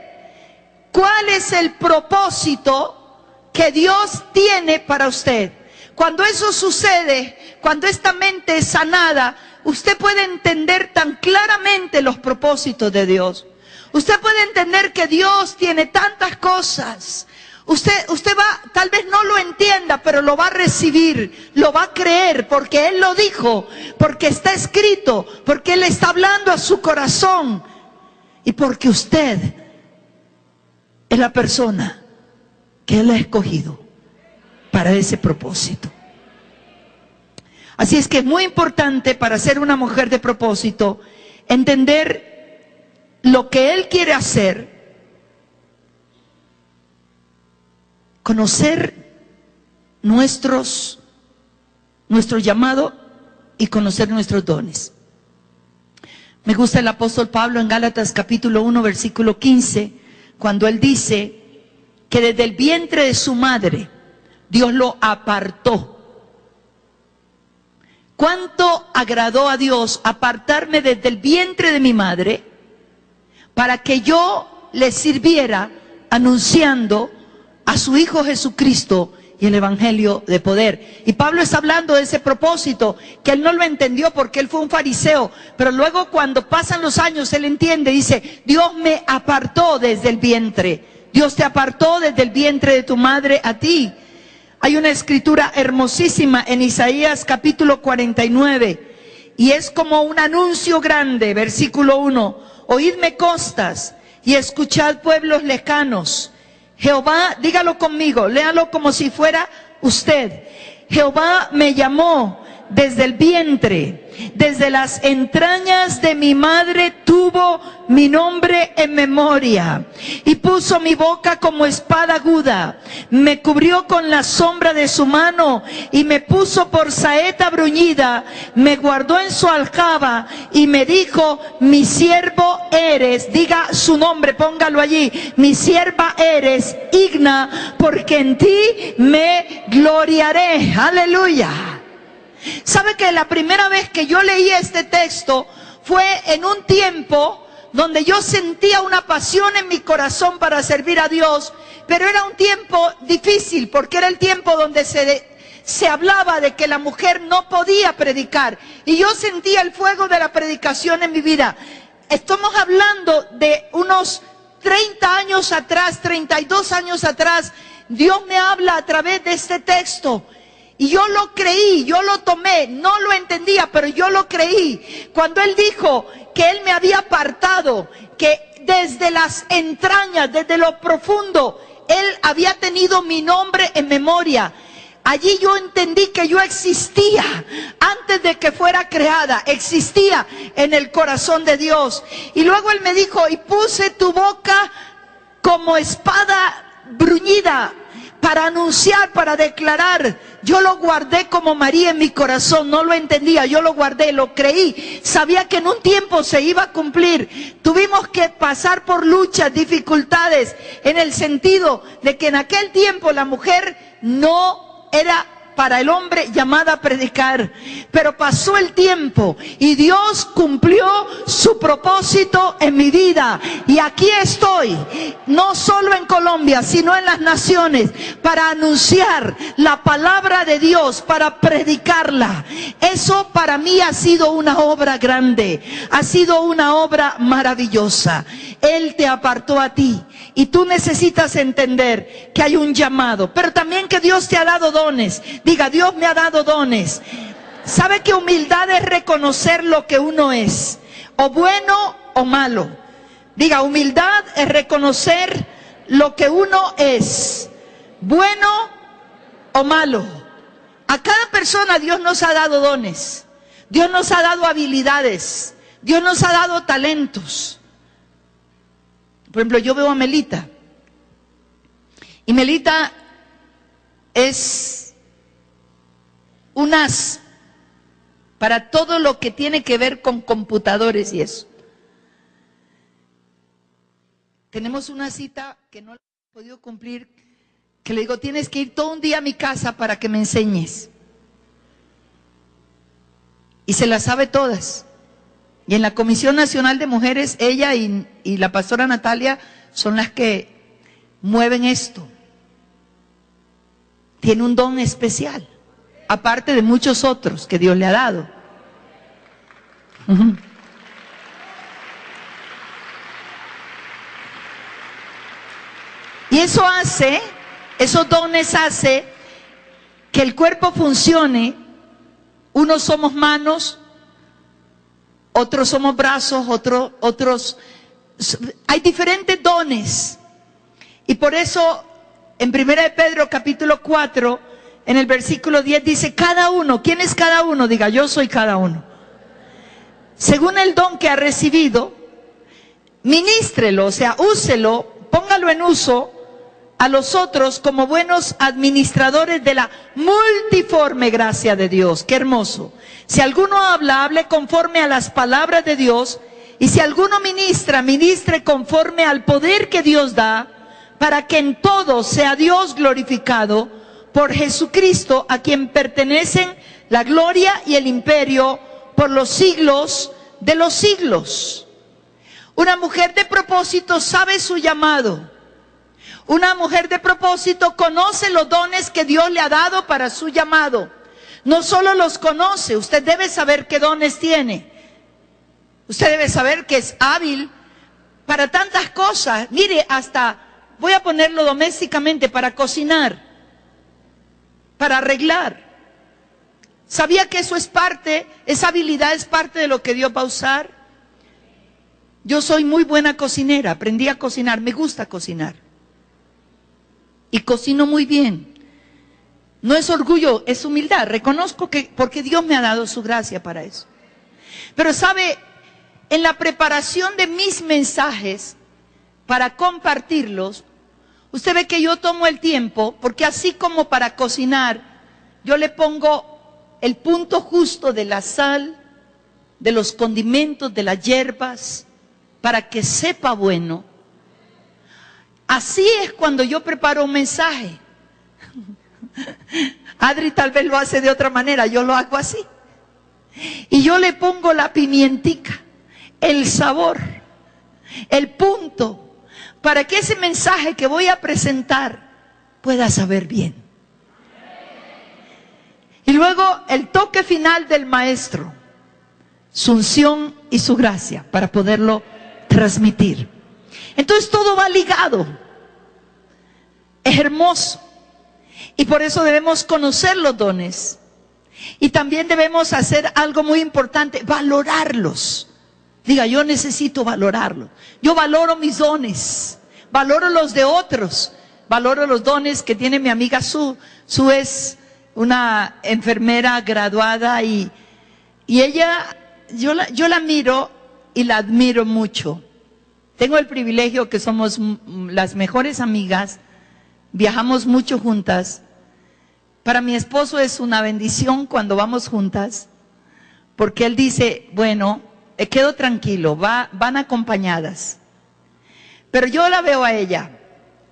cuál es el propósito que Dios tiene para usted. Cuando eso sucede, cuando esta mente es sanada, usted puede entender tan claramente los propósitos de Dios. Usted puede entender que Dios tiene tantas cosas. Usted va, tal vez no lo entienda, pero lo va a recibir, lo va a creer, porque Él lo dijo, porque está escrito, porque Él está hablando a su corazón, y porque usted es la persona que Él ha escogido para ese propósito. Así es que es muy importante para ser una mujer de propósito, entender lo que Él quiere hacer, conocer nuestro llamado y conocer nuestros dones. Me gusta el apóstol Pablo en Gálatas capítulo 1 versículo 15, cuando él dice que desde el vientre de su madre Dios lo apartó. ¿Cuánto agradó a Dios apartarme desde el vientre de mi madre para que yo le sirviera anunciando a su Hijo Jesucristo y el Evangelio de poder? Y Pablo está hablando de ese propósito, que él no lo entendió porque él fue un fariseo, pero luego cuando pasan los años él entiende, dice, Dios me apartó desde el vientre, Dios te apartó desde el vientre de tu madre a ti. Hay una escritura hermosísima en Isaías capítulo 49, y es como un anuncio grande, versículo 1, oídme costas y escuchad pueblos lejanos. Jehová, dígalo conmigo, léalo como si fuera usted. Jehová me llamó desde el vientre, desde las entrañas de mi madre tuvo mi nombre en memoria, y puso mi boca como espada aguda, me cubrió con la sombra de su mano, y me puso por saeta bruñida, me guardó en su aljaba, y me dijo, mi siervo eres, diga su nombre, póngalo allí, mi sierva eres, Igna, porque en ti me gloriaré. Aleluya. ¿Sabe que la primera vez que yo leí este texto fue en un tiempo donde yo sentía una pasión en mi corazón para servir a Dios, pero era un tiempo difícil porque era el tiempo donde se hablaba de que la mujer no podía predicar, y yo sentía el fuego de la predicación en mi vida. Estamos hablando de unos 30 años atrás, 32 años atrás. Dios me habla a través de este texto. Y yo lo creí, yo lo tomé, no lo entendía, pero yo lo creí. Cuando Él dijo que Él me había apartado, que desde las entrañas, desde lo profundo, Él había tenido mi nombre en memoria. Allí yo entendí que yo existía antes de que fuera creada, existía en el corazón de Dios. Y luego Él me dijo, y puse tu boca como espada bruñida, para anunciar, para declarar. Yo lo guardé como María en mi corazón, no lo entendía, yo lo guardé, lo creí, sabía que en un tiempo se iba a cumplir. Tuvimos que pasar por luchas, dificultades, en el sentido de que en aquel tiempo la mujer no era para el hombre llamada a predicar. Pero pasó el tiempo y Dios cumplió su propósito en mi vida. Y aquí estoy, no solo en Colombia, sino en las naciones, para anunciar la palabra de Dios, para predicarla. Eso para mí ha sido una obra grande, ha sido una obra maravillosa. Él te apartó a ti y tú necesitas entender que hay un llamado, pero también que Dios te ha dado dones. Diga, Dios me ha dado dones. ¿Sabe que humildad es reconocer lo que uno es, o bueno o malo? Diga, humildad es reconocer lo que uno es, bueno o malo. A cada persona Dios nos ha dado dones, Dios nos ha dado habilidades, Dios nos ha dado talentos. Por ejemplo, yo veo a Melita, y Melita es un as para todo lo que tiene que ver con computadores y eso. Tenemos una cita que no la he podido cumplir, que le digo, tienes que ir todo un día a mi casa para que me enseñes. Y se las sabe todas. Y en la Comisión Nacional de Mujeres, ella y la pastora Natalia son las que mueven esto. Tiene un don especial, aparte de muchos otros que Dios le ha dado. Y eso hace, esos dones hace que el cuerpo funcione. Unos somos manos, otros somos brazos, otros, hay diferentes dones. Y por eso en 1 de Pedro capítulo 4, en el versículo 10 dice, cada uno, ¿quién es cada uno? Diga, yo soy cada uno. Según el don que ha recibido, ministrelo, o sea, úselo, póngalo en uso a los otros como buenos administradores de la multiforme gracia de Dios. Qué hermoso. Si alguno habla, hable conforme a las palabras de Dios, y si alguno ministra, ministre conforme al poder que Dios da, para que en todo sea Dios glorificado por Jesucristo, a quien pertenecen la gloria y el imperio por los siglos de los siglos. Una mujer de propósito sabe su llamado. Una mujer de propósito conoce los dones que Dios le ha dado para su llamado. No solo los conoce, usted debe saber qué dones tiene. Usted debe saber que es hábil para tantas cosas. Mire, hasta, voy a ponerlo domésticamente, para cocinar, para arreglar. ¿Sabía que eso es parte, esa habilidad es parte de lo que Dios va a usar? Yo soy muy buena cocinera, aprendí a cocinar, me gusta cocinar. Y cocino muy bien. No es orgullo, es humildad. Reconozco que, porque Dios me ha dado su gracia para eso. Pero sabe, en la preparación de mis mensajes, para compartirlos, usted ve que yo tomo el tiempo, porque así como para cocinar, yo le pongo el punto justo de la sal, de los condimentos, de las hierbas, para que sepa bueno. Así es cuando yo preparo un mensaje. Adri tal vez lo hace de otra manera, yo lo hago así. Y yo le pongo la pimientica, el sabor, el punto, para que ese mensaje que voy a presentar pueda saber bien. Y luego el toque final del maestro, su unción y su gracia para poderlo transmitir. Entonces todo va ligado. Es hermoso. Y por eso debemos conocer los dones. Y también debemos hacer algo muy importante, valorarlos. Diga, yo necesito valorarlos. Yo valoro mis dones, valoro los de otros, valoro los dones que tiene mi amiga Su. Su es una enfermera graduada y ella, yo la miro y la admiro mucho. Tengo el privilegio que somos las mejores amigas, viajamos mucho juntas. Para mi esposo es una bendición cuando vamos juntas, porque él dice, bueno, quedo tranquilo, van acompañadas. Pero yo la veo a ella,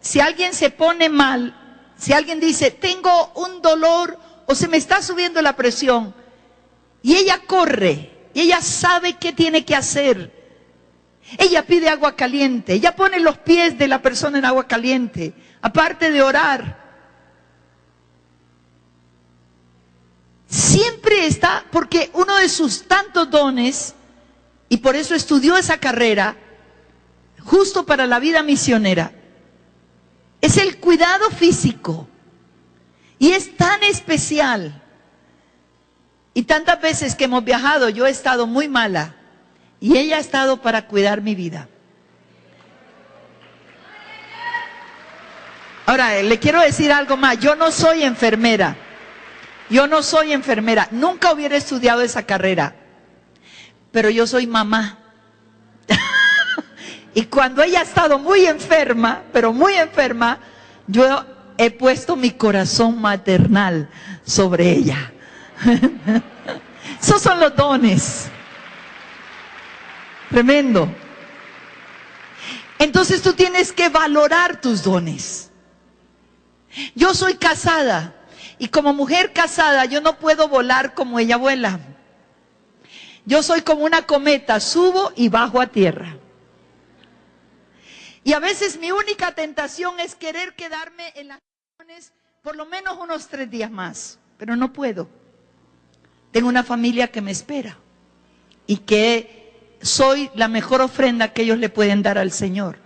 si alguien se pone mal, si alguien dice, tengo un dolor o se me está subiendo la presión. Y ella corre, y ella sabe qué tiene que hacer. Ella pide agua caliente, ella pone los pies de la persona en agua caliente, aparte de orar. Siempre está, porque uno de sus tantos dones, y por eso estudió esa carrera, justo para la vida misionera, es el cuidado físico. Y es tan especial. Y tantas veces que hemos viajado, yo he estado muy mala. Y ella ha estado para cuidar mi vida. Ahora, le quiero decir algo más. Yo no soy enfermera. Yo no soy enfermera. Nunca hubiera estudiado esa carrera. Pero yo soy mamá. Y cuando ella ha estado muy enferma, pero muy enferma, yo he puesto mi corazón maternal sobre ella. Esos son los dones. Tremendo. Entonces tú tienes que valorar tus dones. Yo soy casada y como mujer casada yo no puedo volar como ella vuela. Yo soy como una cometa, subo y bajo a tierra. Y a veces mi única tentación es querer quedarme en las reuniones por lo menos unos 3 días más, pero no puedo. Tengo una familia que me espera y que soy la mejor ofrenda que ellos le pueden dar al Señor.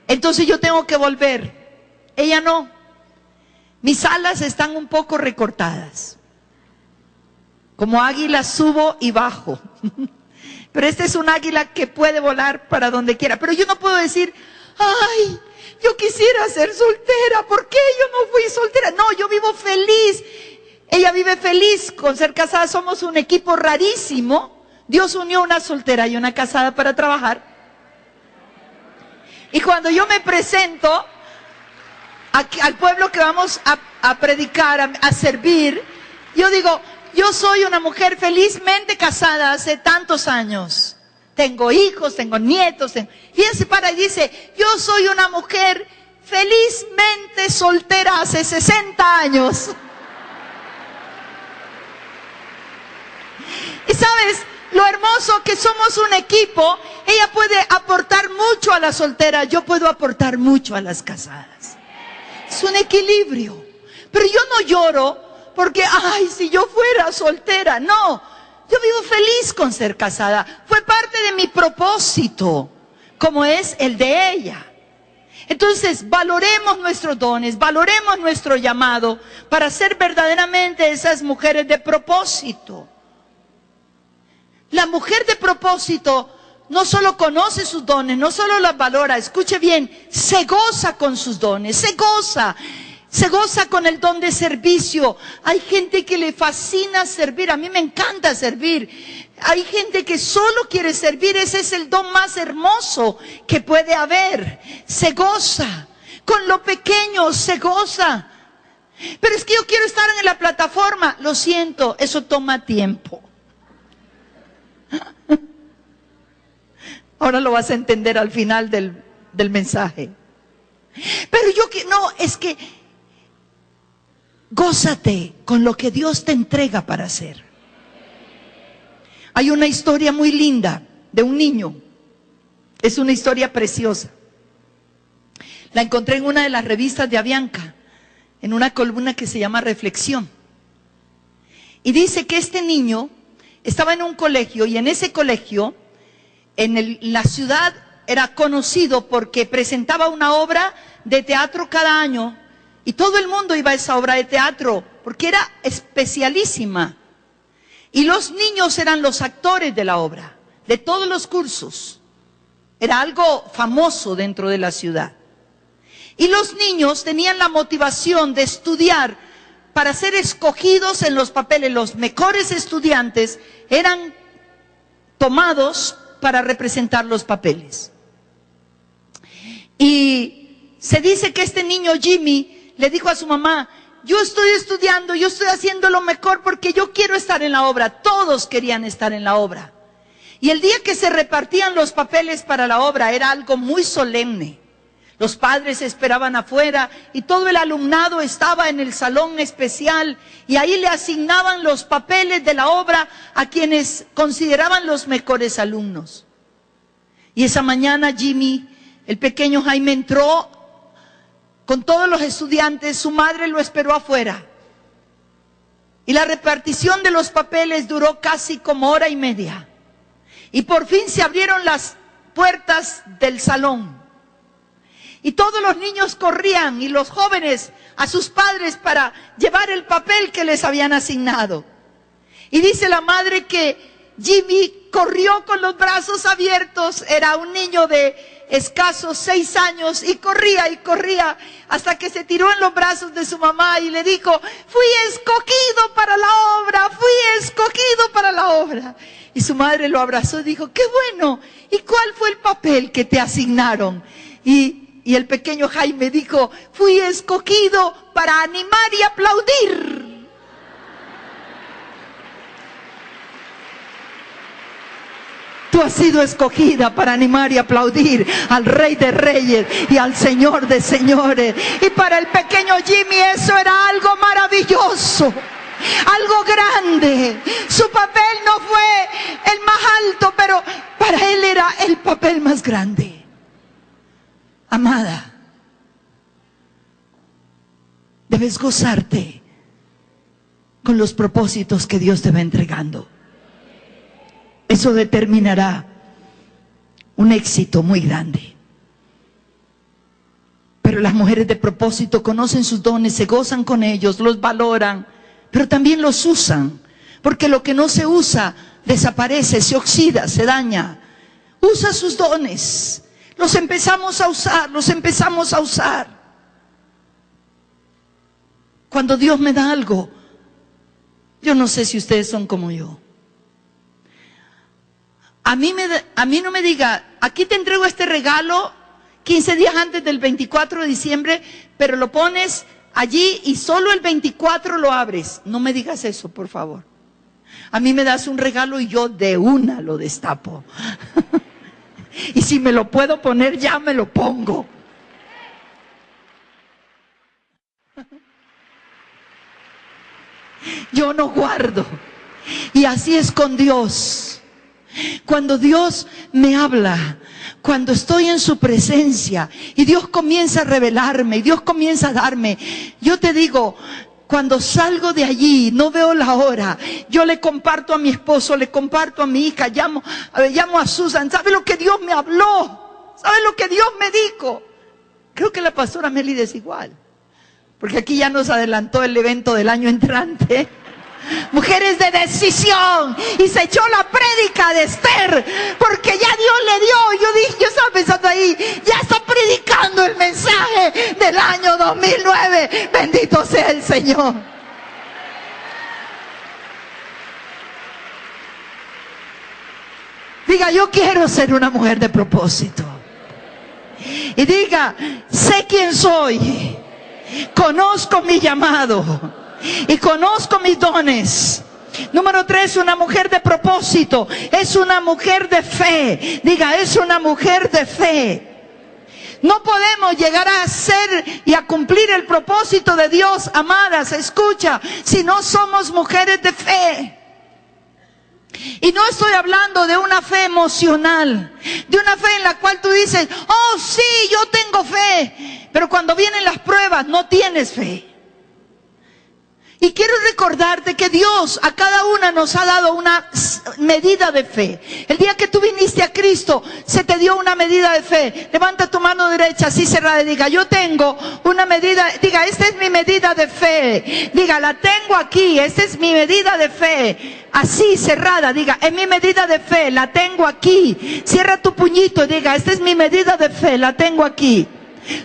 Entonces yo tengo que volver. Ella no. Mis alas están un poco recortadas. Como águila subo y bajo. Pero este es un águila que puede volar para donde quiera. Pero yo no puedo decir, ay, yo quisiera ser soltera. ¿Por qué yo no fui soltera? No, yo vivo feliz. Ella vive feliz con ser casada. Somos un equipo rarísimo. Dios unió una soltera y una casada para trabajar. Y cuando yo me presento al pueblo que vamos a predicar, a servir, yo digo, yo soy una mujer felizmente casada hace tantos años. Tengo hijos, tengo nietos. Y ella se para y dice, yo soy una mujer felizmente soltera hace 60 años. Y sabes, lo hermoso que somos un equipo. Ella puede aportar mucho a las solteras, yo puedo aportar mucho a las casadas. Es un equilibrio. Pero yo no lloro porque, ay, si yo fuera soltera. No, yo vivo feliz con ser casada. Fue parte de mi propósito, como es el de ella. Entonces, valoremos nuestros dones, valoremos nuestro llamado para ser verdaderamente esas mujeres de propósito. La mujer de propósito no solo conoce sus dones, no solo las valora, escuche bien, se goza con sus dones, se goza con el don de servicio. Hay gente que le fascina servir, a mí me encanta servir. Hay gente que solo quiere servir, ese es el don más hermoso que puede haber. Se goza, con lo pequeño se goza. Pero es que yo quiero estar en la plataforma, lo siento, eso toma tiempo. Ahora lo vas a entender al final del mensaje. Pero es que gózate con lo que Dios te entrega para hacer. Hay una historia muy linda de un niño. Es una historia preciosa. La encontré en una de las revistas de Avianca, en una columna que se llama Reflexión. Y dice que este niño estaba en un colegio y en ese colegio, la ciudad era conocido porque presentaba una obra de teatro cada año y todo el mundo iba a esa obra de teatro porque era especialísima. Y los niños eran los actores de la obra, de todos los cursos. Era algo famoso dentro de la ciudad. Y los niños tenían la motivación de estudiar para ser escogidos en los papeles. Los mejores estudiantes eran tomados para representar los papeles. Y se dice que este niño Jimmy le dijo a su mamá, yo estoy estudiando, yo estoy haciendo lo mejor porque yo quiero estar en la obra. Todos querían estar en la obra. Y el día que se repartían los papeles para la obra era algo muy solemne. Los padres esperaban afuera y todo el alumnado estaba en el salón especial y ahí le asignaban los papeles de la obra a quienes consideraban los mejores alumnos. Y esa mañana Jimmy, el pequeño Jaime, entró con todos los estudiantes. Su madre lo esperó afuera. Y la repartición de los papeles duró casi como hora y media. Y por fin se abrieron las puertas del salón. Y todos los niños corrían y los jóvenes a sus padres para llevar el papel que les habían asignado. Y dice la madre que Jimmy corrió con los brazos abiertos. Era un niño de escasos 6 años y corría hasta que se tiró en los brazos de su mamá y le dijo: fui escogido para la obra, fui escogido para la obra. Y su madre lo abrazó y dijo: qué bueno. ¿Y cuál fue el papel que te asignaron? Y el pequeño Jaime dijo: fui escogido para animar y aplaudir. Tú has sido escogida para animar y aplaudir al Rey de Reyes y al Señor de Señores. Y para el pequeño Jimmy eso era algo maravilloso, algo grande. Su papel no fue el más alto, pero para él era el papel más grande. Amada, debes gozarte con los propósitos que Dios te va entregando. Eso determinará un éxito muy grande. Pero las mujeres de propósito conocen sus dones, se gozan con ellos, los valoran, pero también los usan. Porque lo que no se usa desaparece, se oxida, se daña. Usa sus dones. Los empezamos a usar. Cuando Dios me da algo, yo no sé si ustedes son como yo. A mí no me diga: aquí te entrego este regalo 15 días antes del 24 de diciembre, pero lo pones allí y solo el 24 lo abres. No me digas eso, por favor. A mí me das un regalo y yo de una lo destapo. Y si me lo puedo poner, ya me lo pongo. Yo no guardo. Y así es con Dios. Cuando Dios me habla, cuando estoy en su presencia y Dios comienza a revelarme, y Dios comienza a darme, yo te digo, cuando salgo de allí, no veo la hora, yo le comparto a mi esposo, le comparto a mi hija, llamo a Susan: ¿sabe lo que Dios me habló? ¿Sabe lo que Dios me dijo? Creo que la pastora Melida es igual, porque aquí ya nos adelantó el evento del año entrante. Mujeres de decisión, y se echó la prédica de Esther, porque ya Dios le dio. Yo estaba pensando ahí, ya está predicando el mensaje del año 2009. Bendito sea el Señor. Diga: yo quiero ser una mujer de propósito. Y diga: sé quién soy, conozco mi llamado y conozco mis dones. Número 3, una mujer de propósito es una mujer de fe. Diga: es una mujer de fe. No podemos llegar a ser y a cumplir el propósito de Dios, amadas, escucha, si no somos mujeres de fe. Y no estoy hablando de una fe emocional, de una fe en la cual tú dices: oh sí, yo tengo fe, pero cuando vienen las pruebas no tienes fe. Y quiero recordarte que Dios a cada una nos ha dado una medida de fe. El día que tú viniste a Cristo, se te dio una medida de fe. Levanta tu mano derecha así cerrada y diga: yo tengo una medida. Diga: esta es mi medida de fe. Diga: la tengo aquí, esta es mi medida de fe. Así cerrada, diga: es mi medida de fe, la tengo aquí. Cierra tu puñito y diga: esta es mi medida de fe, la tengo aquí.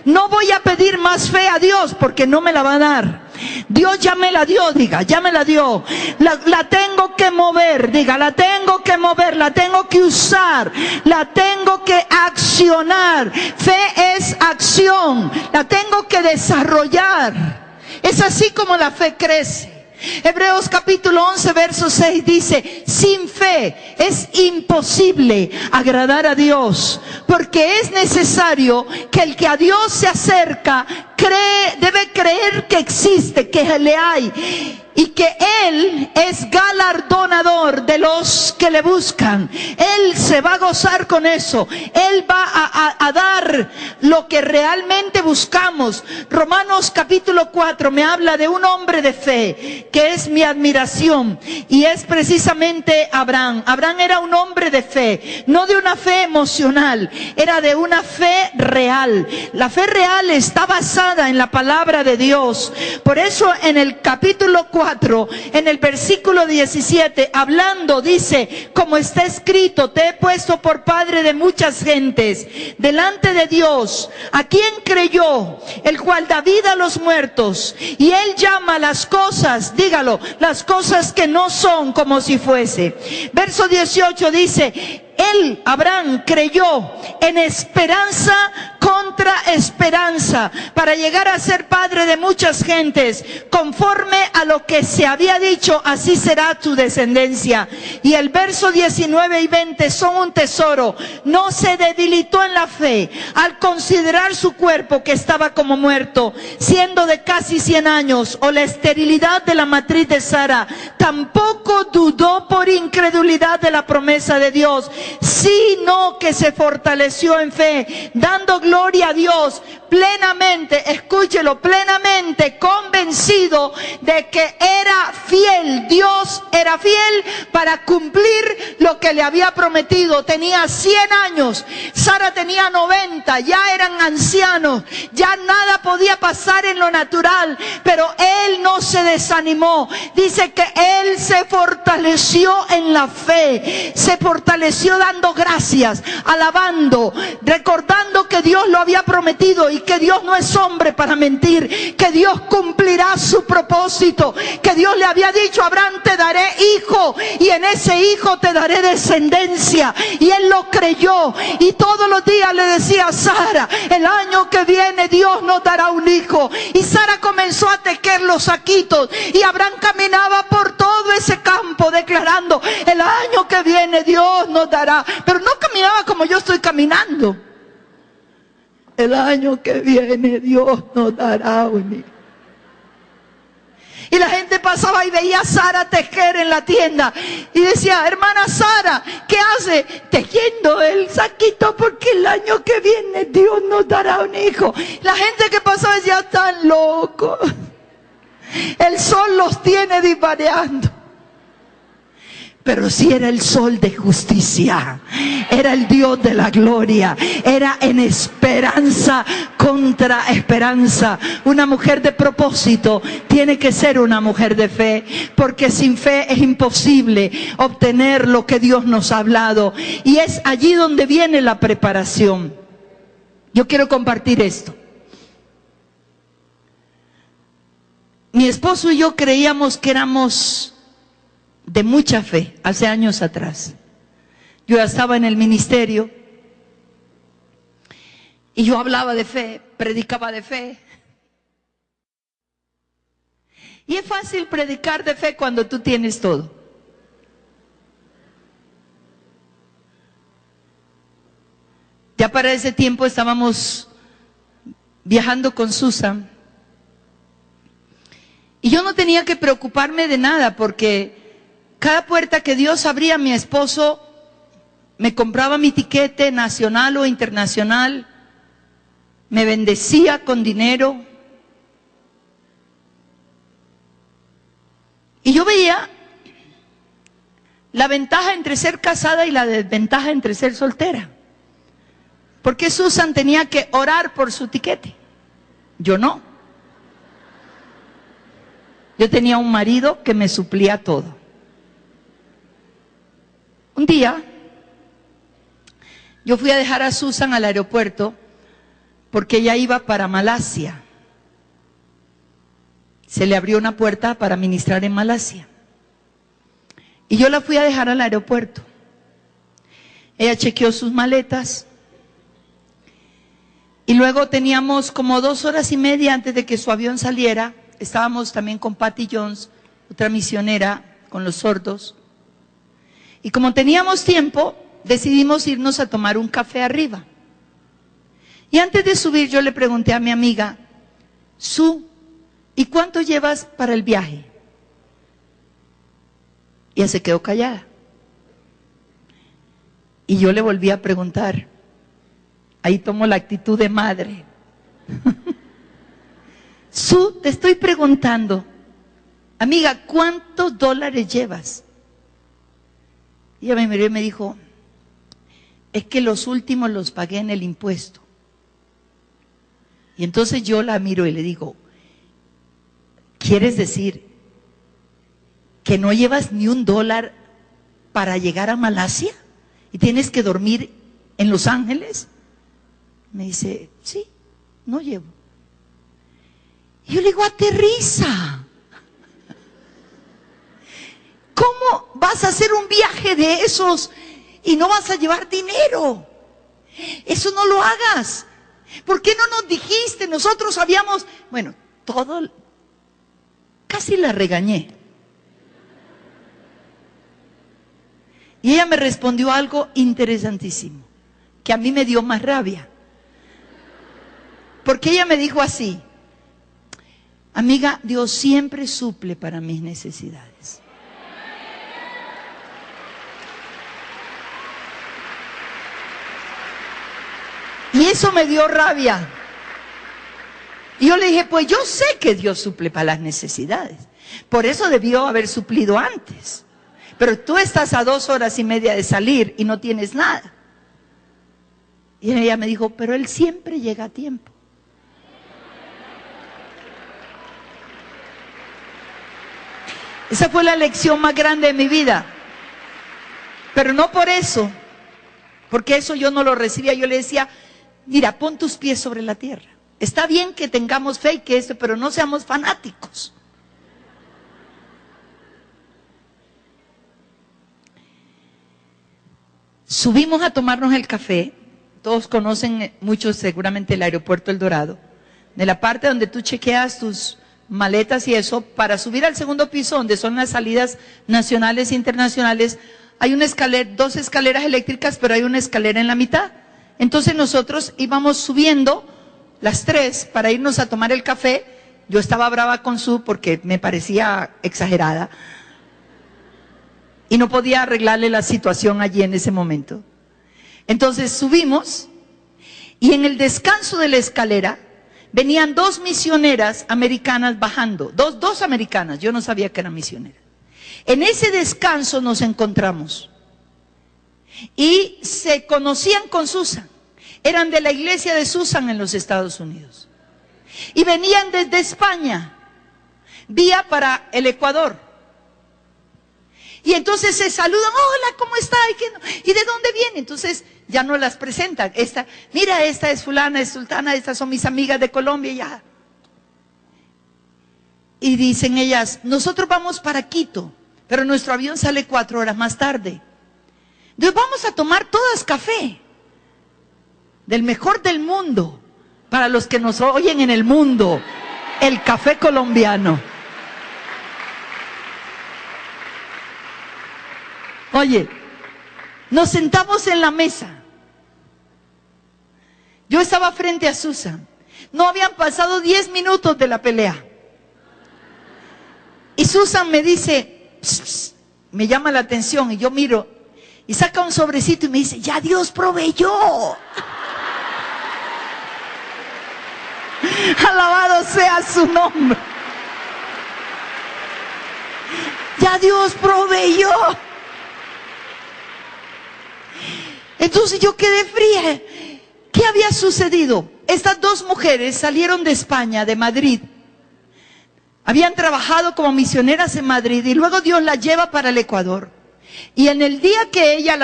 No voy a pedir más fe a Dios porque no me la va a dar. Dios ya me la dio, diga: ya me la dio. La tengo que mover, diga: la tengo que mover, la tengo que usar, la tengo que accionar. Fe es acción, la tengo que desarrollar. Es así como la fe crece. Hebreos capítulo 11 verso 6 dice: sin fe es imposible agradar a Dios, porque es necesario que el que a Dios se acerca debe creer que existe, que le hay, y que Él es galardonador de los que le buscan. Él se va a gozar con eso. Él va a dar lo que realmente buscamos. Romanos capítulo 4 me habla de un hombre de fe que es mi admiración, y es precisamente Abraham. Abraham era un hombre de fe, no de una fe emocional, era de una fe real. La fe real está basada en la palabra de Dios. Por eso en el capítulo 4, en el versículo 17, hablando, dice: como está escrito, te he puesto por padre de muchas gentes delante de Dios, a quien creyó, el cual da vida a los muertos, y él llama las cosas, dígalo, las cosas que no son como si fuese. Verso 18 dice: él, Abraham, creyó en esperanza contra esperanza, para llegar a ser padre de muchas gentes, conforme a lo que se había dicho, así será tu descendencia. Y el verso 19 y 20 son un tesoro. No se debilitó en la fe al considerar su cuerpo, que estaba como muerto, siendo de casi 100 años, o la esterilidad de la matriz de Sara. Tampoco dudó por incredulidad de la promesa de Dios, sino que se fortaleció en fe, dando gloria a Dios, plenamente, escúchelo, plenamente convencido de que era fiel. Dios era fiel para cumplir lo que le había prometido. Tenía 100 años, Sara tenía 90, ya eran ancianos, ya nada podía pasar en lo natural, pero él no se desanimó. Dice que él se fortaleció en la fe, se fortaleció dando gracias, alabando, recordando que Dios lo había prometido, y que Dios no es hombre para mentir, que Dios cumplirá su propósito, que Dios le había dicho: Abraham, te daré hijo, y en ese hijo te daré descendencia. Y él lo creyó, y todos los días le decía a Sara: el año que viene Dios nos dará un hijo. Y Sara comenzó a tejer los saquitos, y Abraham caminaba por todo ese campo declarando: el año que viene Dios nos dará. Pero no caminaba como yo estoy caminando. El año que viene Dios nos dará un hijo. Y la gente pasaba y veía a Sara tejer en la tienda, y decía: hermana Sara, ¿qué hace? Tejiendo el saquito, porque el año que viene Dios nos dará un hijo. La gente que pasaba decía: están locos, el sol los tiene dispareando. Pero si era el sol de justicia, era el Dios de la gloria, era en esperanza contra esperanza. Una mujer de propósito tiene que ser una mujer de fe, porque sin fe es imposible obtener lo que Dios nos ha hablado. Y es allí donde viene la preparación. Yo quiero compartir esto. Mi esposo y yo creíamos que éramos de mucha fe hace años atrás. Yo ya estaba en el ministerio y yo hablaba de fe, predicaba de fe. Y es fácil predicar de fe cuando tú tienes todo. Ya para ese tiempo estábamos viajando con Susan, y yo no tenía que preocuparme de nada, porque cada puerta que Dios abría, mi esposo me compraba mi tiquete nacional o internacional, me bendecía con dinero. Y yo veía la ventaja entre ser casada y la desventaja entre ser soltera. Porque Susan tenía que orar por su tiquete, yo no. Yo tenía un marido que me suplía todo. Un día, yo fui a dejar a Susan al aeropuerto porque ella iba para Malasia. Se le abrió una puerta para ministrar en Malasia. Y yo la fui a dejar al aeropuerto. Ella chequeó sus maletas. Y luego teníamos como 2 horas y media antes de que su avión saliera. Estábamos también con Patty Jones otra misionera con los sordos. Y como teníamos tiempo, decidimos irnos a tomar un café arriba. Y antes de subir yo le pregunté a mi amiga, ¿y cuánto llevas para el viaje? Y ella se quedó callada. Y yo le volví a preguntar. Ahí tomo la actitud de madre. Te estoy preguntando, amiga, ¿cuántos dólares llevas? Y ella me miró y me dijo, es que los últimos los pagué en el impuesto. Y entonces yo la miro y le digo, ¿quieres decir que no llevas ni $1 para llegar a Malasia? ¿Y tienes que dormir en Los Ángeles? Me dice, sí, no llevo. Y yo le digo, aterriza. ¿Cómo vas a hacer un viaje de esos y no vas a llevar dinero? Eso no lo hagas. ¿Por qué no nos dijiste? Nosotros sabíamos, bueno, todo, casi la regañé. Y ella me respondió algo interesantísimo, que a mí me dio más rabia. Porque ella me dijo así, amiga, Dios siempre suple para mis necesidades. Y eso me dio rabia. Y yo le dije, pues yo sé que Dios suple para las necesidades. Por eso debió haber suplido antes. Pero tú estás a 2 horas y media de salir y no tienes nada. Y ella me dijo, pero Él siempre llega a tiempo. Esa fue la lección más grande de mi vida. Pero no por eso, porque eso yo no lo recibía. Yo le decía, mira, pon tus pies sobre la tierra. Está bien que tengamos fe y que esto, pero no seamos fanáticos. Subimos a tomarnos el café. Todos conocen, muchos seguramente, el aeropuerto El Dorado. De la parte donde tú chequeas tus maletas y eso, para subir al segundo piso, donde son las salidas nacionales e internacionales, hay una escalera, 2 escaleras eléctricas, pero hay una escalera en la mitad. Entonces nosotros íbamos subiendo las 3 para irnos a tomar el café. Yo estaba brava con Sue porque me parecía exagerada. Y no podía arreglarle la situación allí en ese momento. Entonces subimos y en el descanso de la escalera venían 2 misioneras americanas bajando. Dos americanas, yo no sabía que eran misioneras. En ese descanso nos encontramos. Y se conocían con Susan. Eran de la iglesia de Susan en los Estados Unidos. Y venían desde España, vía para el Ecuador. Y entonces se saludan, hola, ¿cómo está? ¿Y de dónde viene? Entonces ya no las presentan. Mira, esta es fulana, es sultana, estas son mis amigas de Colombia, ya. Y dicen ellas, nosotros vamos para Quito, pero nuestro avión sale 4 horas más tarde. Entonces vamos a tomar todas café, del mejor del mundo, para los que nos oyen en el mundo, el café colombiano. Oye, nos sentamos en la mesa. Yo estaba frente a Susan. No habían pasado 10 minutos de la pelea. Y Susan me dice, pss, pss, me llama la atención y yo miro y saca un sobrecito y me dice, ya Dios proveyó. Alabado sea su nombre. Ya Dios proveyó. Entonces yo quedé fría. ¿Qué había sucedido? Estas 2 mujeres salieron de España, de Madrid. Habían trabajado como misioneras en Madrid y luego Dios las lleva para el Ecuador. Y en el día que ella,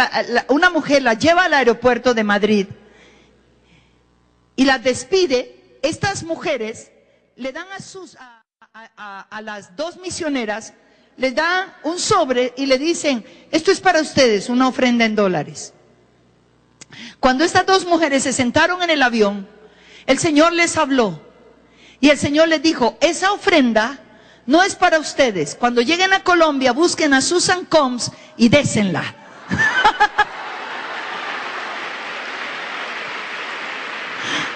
una mujer la lleva al aeropuerto de Madrid y las despide, estas mujeres le dan a las 2 misioneras, les dan un sobre y le dicen, esto es para ustedes, una ofrenda en dólares. Cuando estas 2 mujeres se sentaron en el avión, el Señor les habló y el Señor les dijo, esa ofrenda No es para ustedes. Cuando lleguen a Colombia, busquen a Susan Combs y désenla.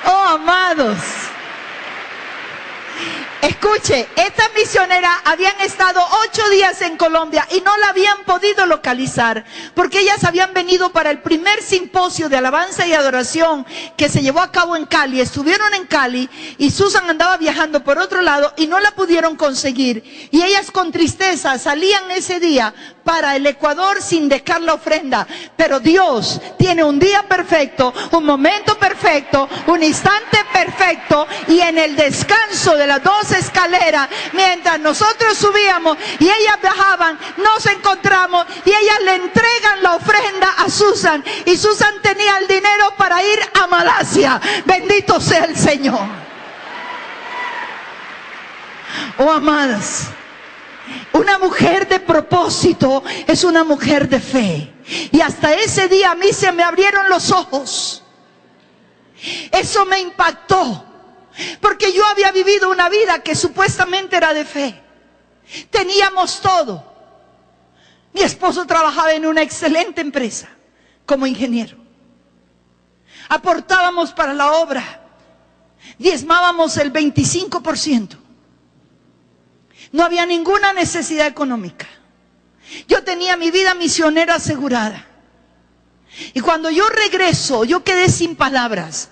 Oh, amados. Escuche, estas misioneras habían estado 8 días en Colombia y no la habían podido localizar porque ellas habían venido para el primer simposio de alabanza y adoración que se llevó a cabo en Cali. Estuvieron en Cali y Susan andaba viajando por otro lado y no la pudieron conseguir. Y ellas con tristeza salían ese día para el Ecuador sin dejar la ofrenda. Pero Dios tiene un día perfecto, un momento perfecto, un instante perfecto, y en el descanso de las 2 escaleras, mientras nosotros subíamos y ellas bajaban, nos encontramos y ellas le entregan la ofrenda a Susan, y Susan tenía el dinero para ir a Malasia. Bendito sea el Señor. Oh, amadas, una mujer de propósito es una mujer de fe. Y hasta ese día a mí se me abrieron los ojos. Eso me impactó, porque yo había vivido una vida que supuestamente era de fe. Teníamos todo. Mi esposo trabajaba en una excelente empresa como ingeniero. Aportábamos para la obra, diezmábamos el 25%. No había ninguna necesidad económica. Yo tenía mi vida misionera asegurada. Y cuando yo regreso, yo quedé sin palabras.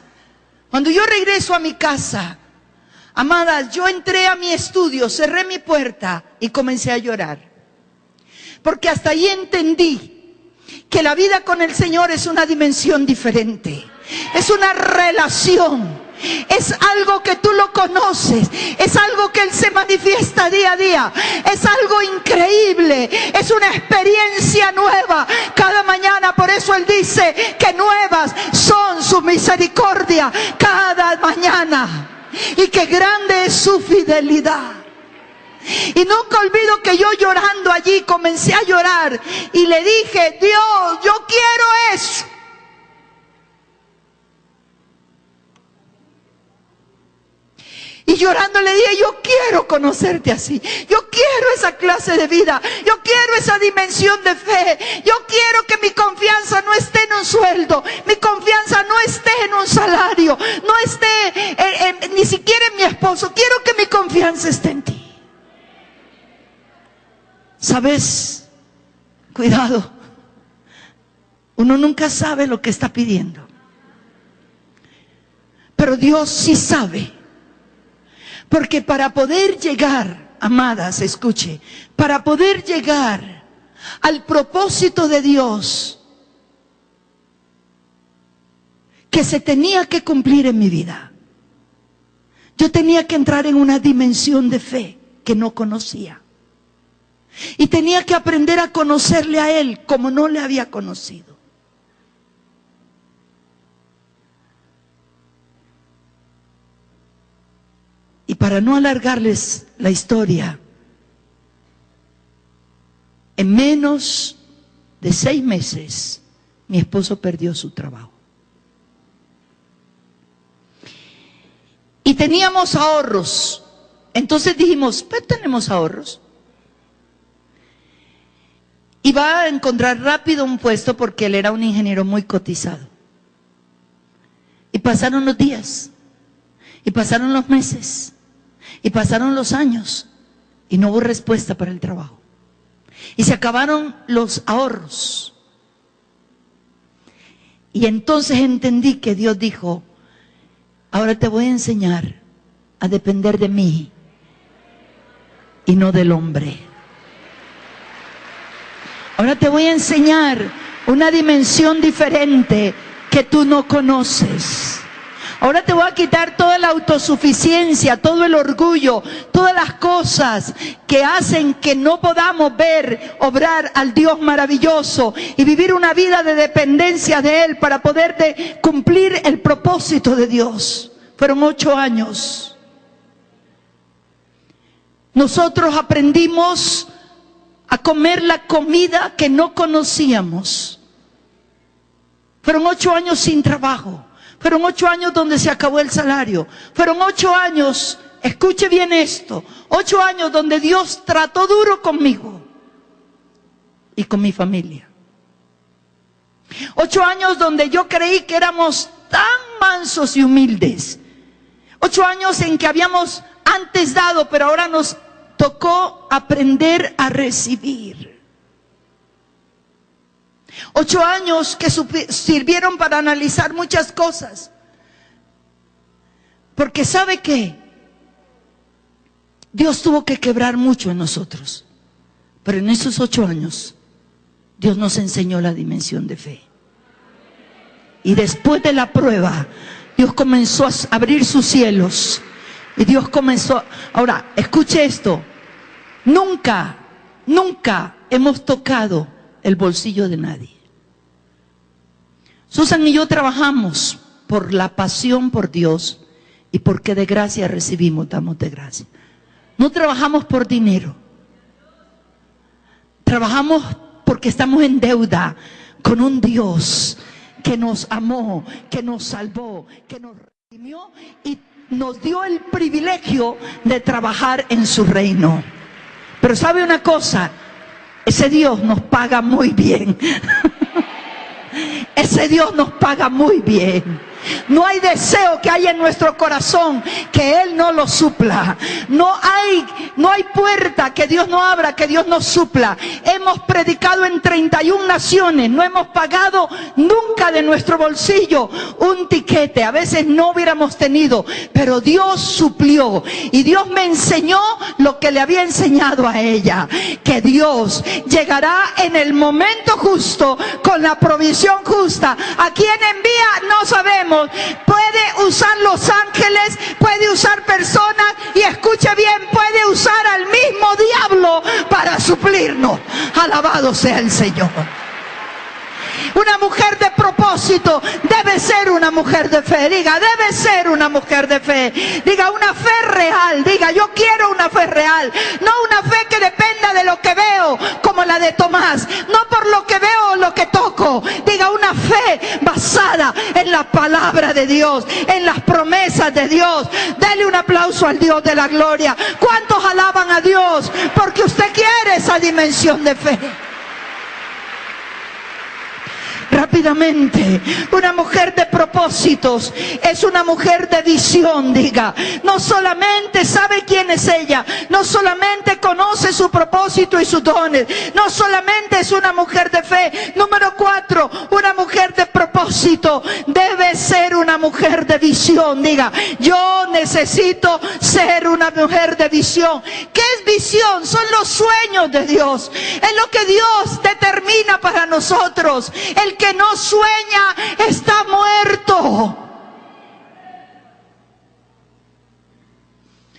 Cuando yo regreso a mi casa, amadas, yo entré a mi estudio, cerré mi puerta y comencé a llorar. Porque hasta ahí entendí que la vida con el Señor es una dimensión diferente. Es una relación. Es algo que tú lo conoces, es algo que Él se manifiesta día a día, es algo increíble, es una experiencia nueva cada mañana. Por eso Él dice que nuevas son sus misericordias cada mañana, y que grande es su fidelidad. Y nunca olvido que yo llorando allí comencé a llorar y le dije: Dios, yo quiero eso. Y llorando le dije: yo quiero conocerte así, yo quiero esa clase de vida, yo quiero esa dimensión de fe, yo quiero que mi confianza no esté en un sueldo, mi confianza no esté en un salario, no esté ni siquiera en mi esposo, quiero que mi confianza esté en ti. ¿Sabes? Cuidado, uno nunca sabe lo que está pidiendo, pero Dios sí sabe. Porque para poder llegar, amadas, escuche, para poder llegar al propósito de Dios que se tenía que cumplir en mi vida, yo tenía que entrar en una dimensión de fe que no conocía. Y tenía que aprender a conocerle a Él como no le había conocido. Y para no alargarles la historia, en menos de 6 meses, mi esposo perdió su trabajo. Y teníamos ahorros. Entonces dijimos: pues tenemos ahorros. Y va a encontrar rápido un puesto porque él era un ingeniero muy cotizado. Y pasaron los días. Y pasaron los meses. Y pasaron los años y no hubo respuesta para el trabajo. Y se acabaron los ahorros. Y entonces entendí que Dios dijo: ahora te voy a enseñar a depender de mí y no del hombre. Ahora te voy a enseñar una dimensión diferente que tú no conoces. Ahora te voy a quitar toda la autosuficiencia, todo el orgullo, todas las cosas que hacen que no podamos ver obrar al Dios maravilloso y vivir una vida de dependencia de Él para poder cumplir el propósito de Dios. Fueron 8 años. Nosotros aprendimos a comer la comida que no conocíamos. Fueron 8 años sin trabajo. Fueron 8 años donde se acabó el salario. Fueron 8 años escuche bien esto, 8 años donde Dios trató duro conmigo y con mi familia. 8 años donde yo creí que éramos tan mansos y humildes. 8 años en que habíamos antes dado, pero ahora nos tocó aprender a recibir. 8 años que sirvieron para analizar muchas cosas. Porque ¿sabe qué? Dios tuvo que quebrar mucho en nosotros. Pero en esos 8 años, Dios nos enseñó la dimensión de fe. Y después de la prueba, Dios comenzó a abrir sus cielos. Y Dios comenzó... Ahora, escuche esto. Nunca hemos tocado el bolsillo de nadie. Susan y yo trabajamos por la pasión por Dios y porque de gracia recibimos, damos de gracia. No trabajamos por dinero. Trabajamos porque estamos en deuda con un Dios que nos amó, que nos salvó, que nos redimió y nos dio el privilegio de trabajar en su reino. Pero ¿sabe una cosa? Ese Dios nos paga muy bien. Ese Dios nos paga muy bien. No hay deseo que haya en nuestro corazón que Él no lo supla. No hay puerta que Dios no abra, que Dios no supla. Hemos predicado en 31 naciones. No hemos pagado nunca de nuestro bolsillo un tiquete. A veces no hubiéramos tenido, pero Dios suplió. Y Dios me enseñó lo que le había enseñado a ella. Que Dios llegará en el momento justo, con la provisión justa. ¿A quién envía? No sabemos. Puede usar los ángeles, puede usar personas y escuche bien, puede usar al mismo diablo para suplirnos. Alabado sea el Señor. Una mujer de propósito debe ser una mujer de fe. Diga, debe ser una mujer de fe. Diga, una fe real. Diga, yo quiero una fe real. No una fe que dependa de lo que veo, como la de Tomás. No por lo que veo o lo que toco. Diga, una fe basada en la palabra de Dios, en las promesas de Dios. Dele un aplauso al Dios de la gloria. ¿Cuántos alaban a Dios? Porque usted quiere esa dimensión de fe. Rápidamente, una mujer de propósitos es una mujer de visión. Diga, no solamente sabe quién es ella, no solamente conoce su propósito y sus dones, no solamente es una mujer de fe. Número 4, una mujer de propósito debe ser una mujer de visión. Diga, yo necesito ser una mujer de visión. ¿Qué es visión? Son los sueños de Dios, es lo que Dios determina para nosotros. El que no sueña está muerto.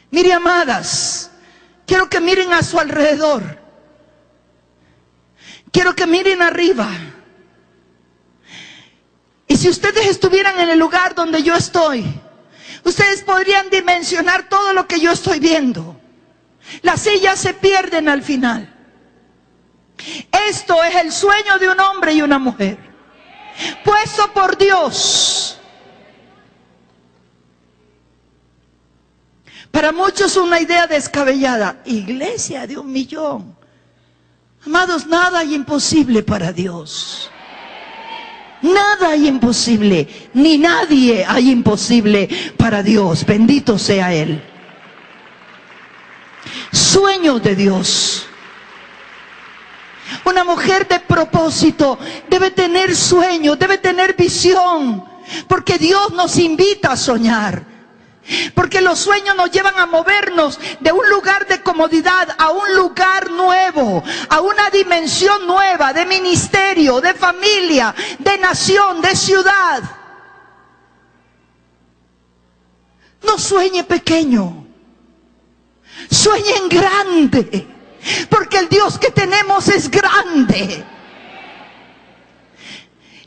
Mire, amadas, quiero que miren a su alrededor. Quiero que miren arriba. Y si ustedes estuvieran en el lugar donde yo estoy, ustedes podrían dimensionar todo lo que yo estoy viendo. Las sillas se pierden al final. Esto es el sueño de un hombre y una mujer, puesto por Dios. Para muchos una idea descabellada. Iglesia de 1 millón. Amados, nada hay imposible para Dios. Nada hay imposible, ni nadie hay imposible para Dios. Bendito sea Él. Sueños de Dios. Una mujer de propósito debe tener sueños, debe tener visión, porque Dios nos invita a soñar. Porque los sueños nos llevan a movernos de un lugar de comodidad a un lugar nuevo, a una dimensión nueva de ministerio, de familia, de nación, de ciudad. No sueñe pequeño, sueñe en grande. Porque el Dios que tenemos es grande.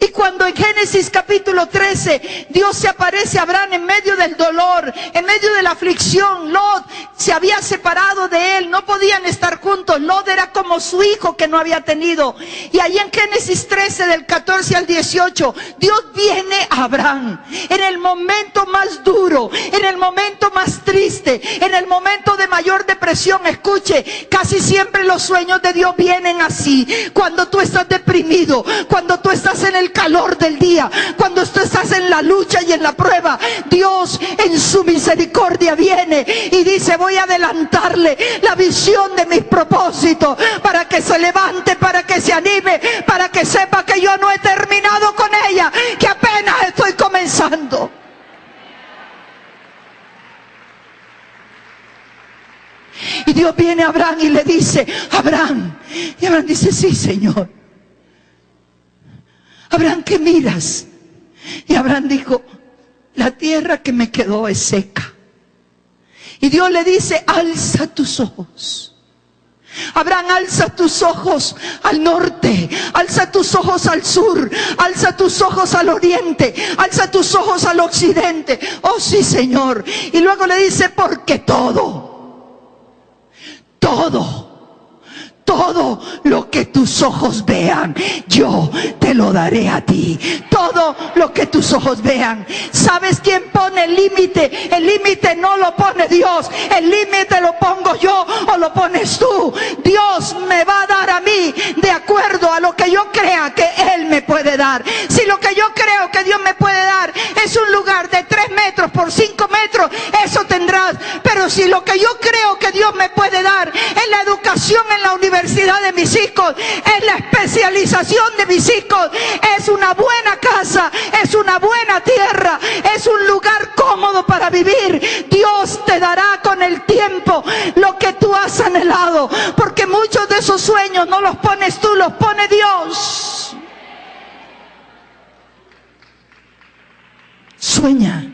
Y cuando en Génesis capítulo 13 Dios se aparece a Abraham en medio del dolor, en medio de la aflicción, Lot se había separado de él, no no podían estar juntos. Lot era como su hijo que no había tenido. Y ahí en Génesis 13 del 14 al 18, Dios viene a Abraham en el momento más duro, en el momento más triste, en el momento de mayor depresión. Escuche, casi siempre los sueños de Dios vienen así. Cuando tú estás deprimido, cuando tú estás en el calor del día, cuando tú estás en la lucha y en la prueba, Dios en su misericordia viene y dice: voy a adelantarle la visión de mis propósitos, para que se levante, para que se anime, para que sepa que yo no he terminado con ella, que apenas estoy comenzando. Y Dios viene a Abraham y le dice: Abraham. Y Abraham dice: sí, Señor. Abraham, ¿qué miras? Y Abraham dijo: la tierra que me quedó es seca. Y Dios le dice: alza tus ojos. Abraham, alza tus ojos al norte, alza tus ojos al sur, alza tus ojos al oriente, alza tus ojos al occidente. Oh sí, Señor. Y luego le dice: porque todo lo que tus ojos vean, yo te lo daré a ti. Todo lo que tus ojos vean. ¿Sabes quién pone el límite? El límite no lo pone Dios. El límite lo pongo yo o lo pones tú. Dios me va a dar a mí de acuerdo a lo que yo crea que Él me puede dar. Si lo que yo creo que Dios me puede dar es un lugar de 3 metros por 5 metros, eso tendrás. Pero si lo que yo creo que Dios me puede dar es la educación en la universidad de mis hijos, es la especialización de mis hijos, es una buena casa, es una buena tierra, es un lugar cómodo para vivir, Dios te dará con el tiempo lo que tú has anhelado, porque muchos de esos sueños no los pones tú, los pone Dios. Sueña,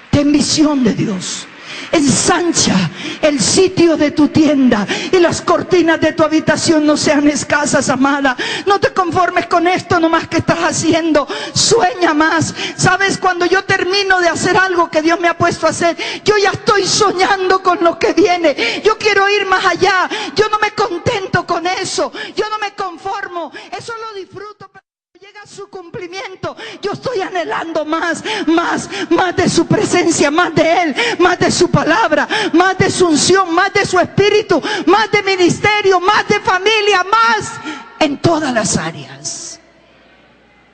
ten visión de Dios. Ensancha el sitio de tu tienda y las cortinas de tu habitación no sean escasas, amada. No te conformes con esto nomás que estás haciendo. Sueña más. Sabes, cuando yo termino de hacer algo que Dios me ha puesto a hacer, yo ya estoy soñando con lo que viene. Yo quiero ir más allá. Yo no me contento con eso. Yo no me conformo. Eso lo disfruto. Llega su cumplimiento, yo estoy anhelando más de su presencia, más de Él, más de su palabra, más de su unción, más de su espíritu, más de ministerio, más de familia, más en todas las áreas.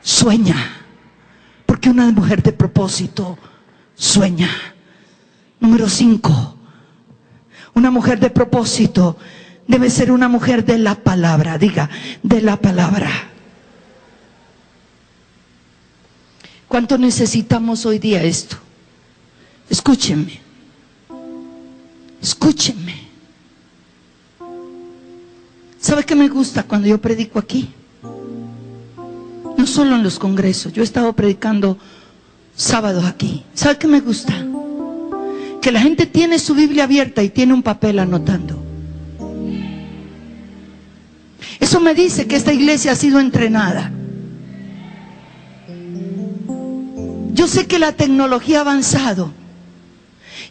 Sueña, porque una mujer de propósito sueña. Número 5, una mujer de propósito debe ser una mujer de la palabra. Diga, de la palabra. ¿Cuánto necesitamos hoy día esto? Escúchenme. Escúchenme. ¿Sabe qué me gusta cuando yo predico aquí? No solo en los congresos. Yo he estado predicando sábados aquí. ¿Sabe qué me gusta? Que la gente tiene su Biblia abierta y tiene un papel anotando. Eso me dice que esta iglesia ha sido entrenada. Yo sé que la tecnología ha avanzado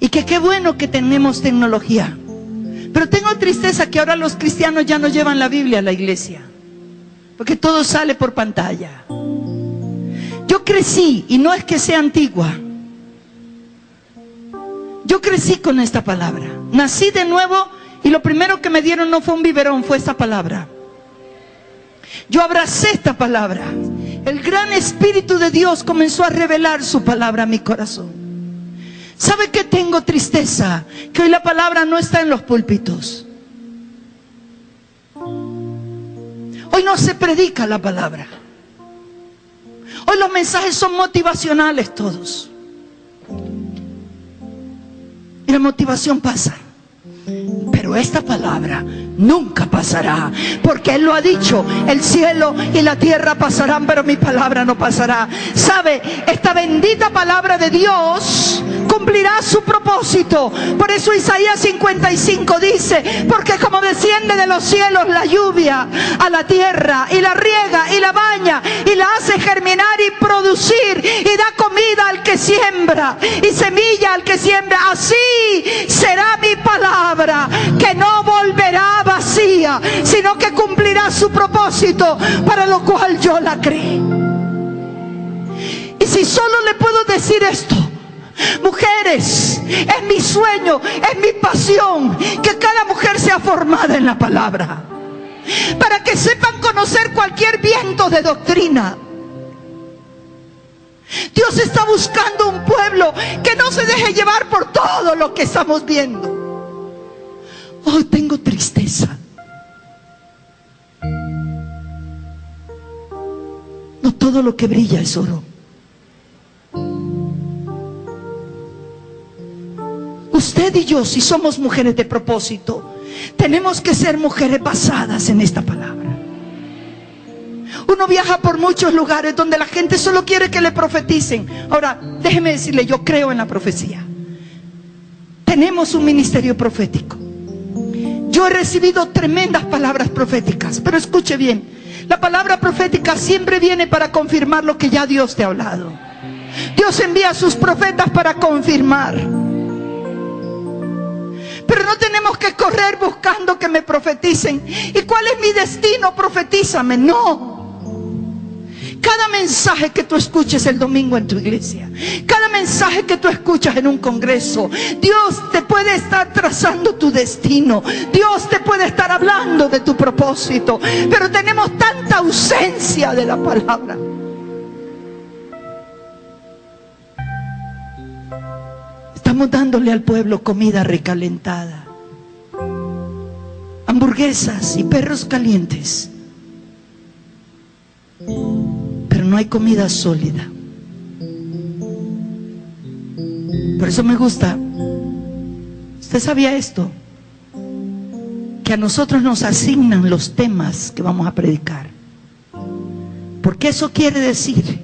y que qué bueno que tenemos tecnología, pero tengo tristeza que ahora los cristianos ya no llevan la Biblia a la iglesia, porque todo sale por pantalla. Yo crecí, y no es que sea antigua, yo crecí con esta palabra, nací de nuevo y lo primero que me dieron no fue un biberón, fue esta palabra. Yo abracé esta palabra. El gran Espíritu de Dios comenzó a revelar su palabra a mi corazón. ¿Sabe qué tengo tristeza? Que hoy la palabra no está en los púlpitos. Hoy no se predica la palabra. Hoy los mensajes son motivacionales todos. Y la motivación pasa. Pero esta palabra nunca pasará, porque Él lo ha dicho: el cielo y la tierra pasarán, pero mi palabra no pasará. ¿Sabe? Esta bendita palabra de Dios cumplirá su propósito. Por eso Isaías 55 dice: porque como desciende de los cielos la lluvia a la tierra, y la riega y la baña, y la hace germinar y producir, y da comida al que siembra y semilla al que siembra, así será mi palabra mía, sino que cumplirá su propósito para lo cual yo la creé. Y si solo le puedo decir esto: mujeres, es mi sueño, es mi pasión que cada mujer sea formada en la palabra, para que sepan conocer cualquier viento de doctrina. Dios está buscando un pueblo que no se deje llevar por todo lo que estamos viendo. Hoy tengo tristeza. No todo lo que brilla es oro. Usted y yo, si somos mujeres de propósito, tenemos que ser mujeres basadas en esta palabra. Uno viaja por muchos lugares donde la gente solo quiere que le profeticen. Ahora, déjeme decirle, yo creo en la profecía. Tenemos un ministerio profético. Yo he recibido tremendas palabras proféticas, pero escuche bien, la palabra profética siempre viene para confirmar lo que ya Dios te ha hablado. Dios envía a sus profetas para confirmar. Pero no tenemos que correr buscando que me profeticen. ¿Y cuál es mi destino? Profetízame. No. Cada mensaje que tú escuches el domingo en tu iglesia, cada mensaje que tú escuchas en un congreso, Dios te puede estar trazando tu destino. Dios te puede estar hablando de tu propósito. Pero tenemos tanta ausencia de la palabra. Estamos dándole al pueblo comida recalentada, hamburguesas y perros calientes, pero no hay comida sólida. Por eso me gusta. ¿Usted sabía esto? Que a nosotros nos asignan los temas que vamos a predicar. Porque eso quiere decir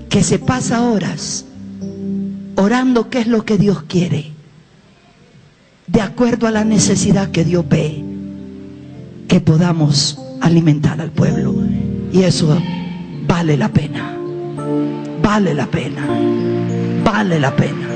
que se pasa horas orando qué es lo que Dios quiere, de acuerdo a la necesidad que Dios ve que podamos alimentar al pueblo. Y eso vale la pena, vale la pena, vale la pena.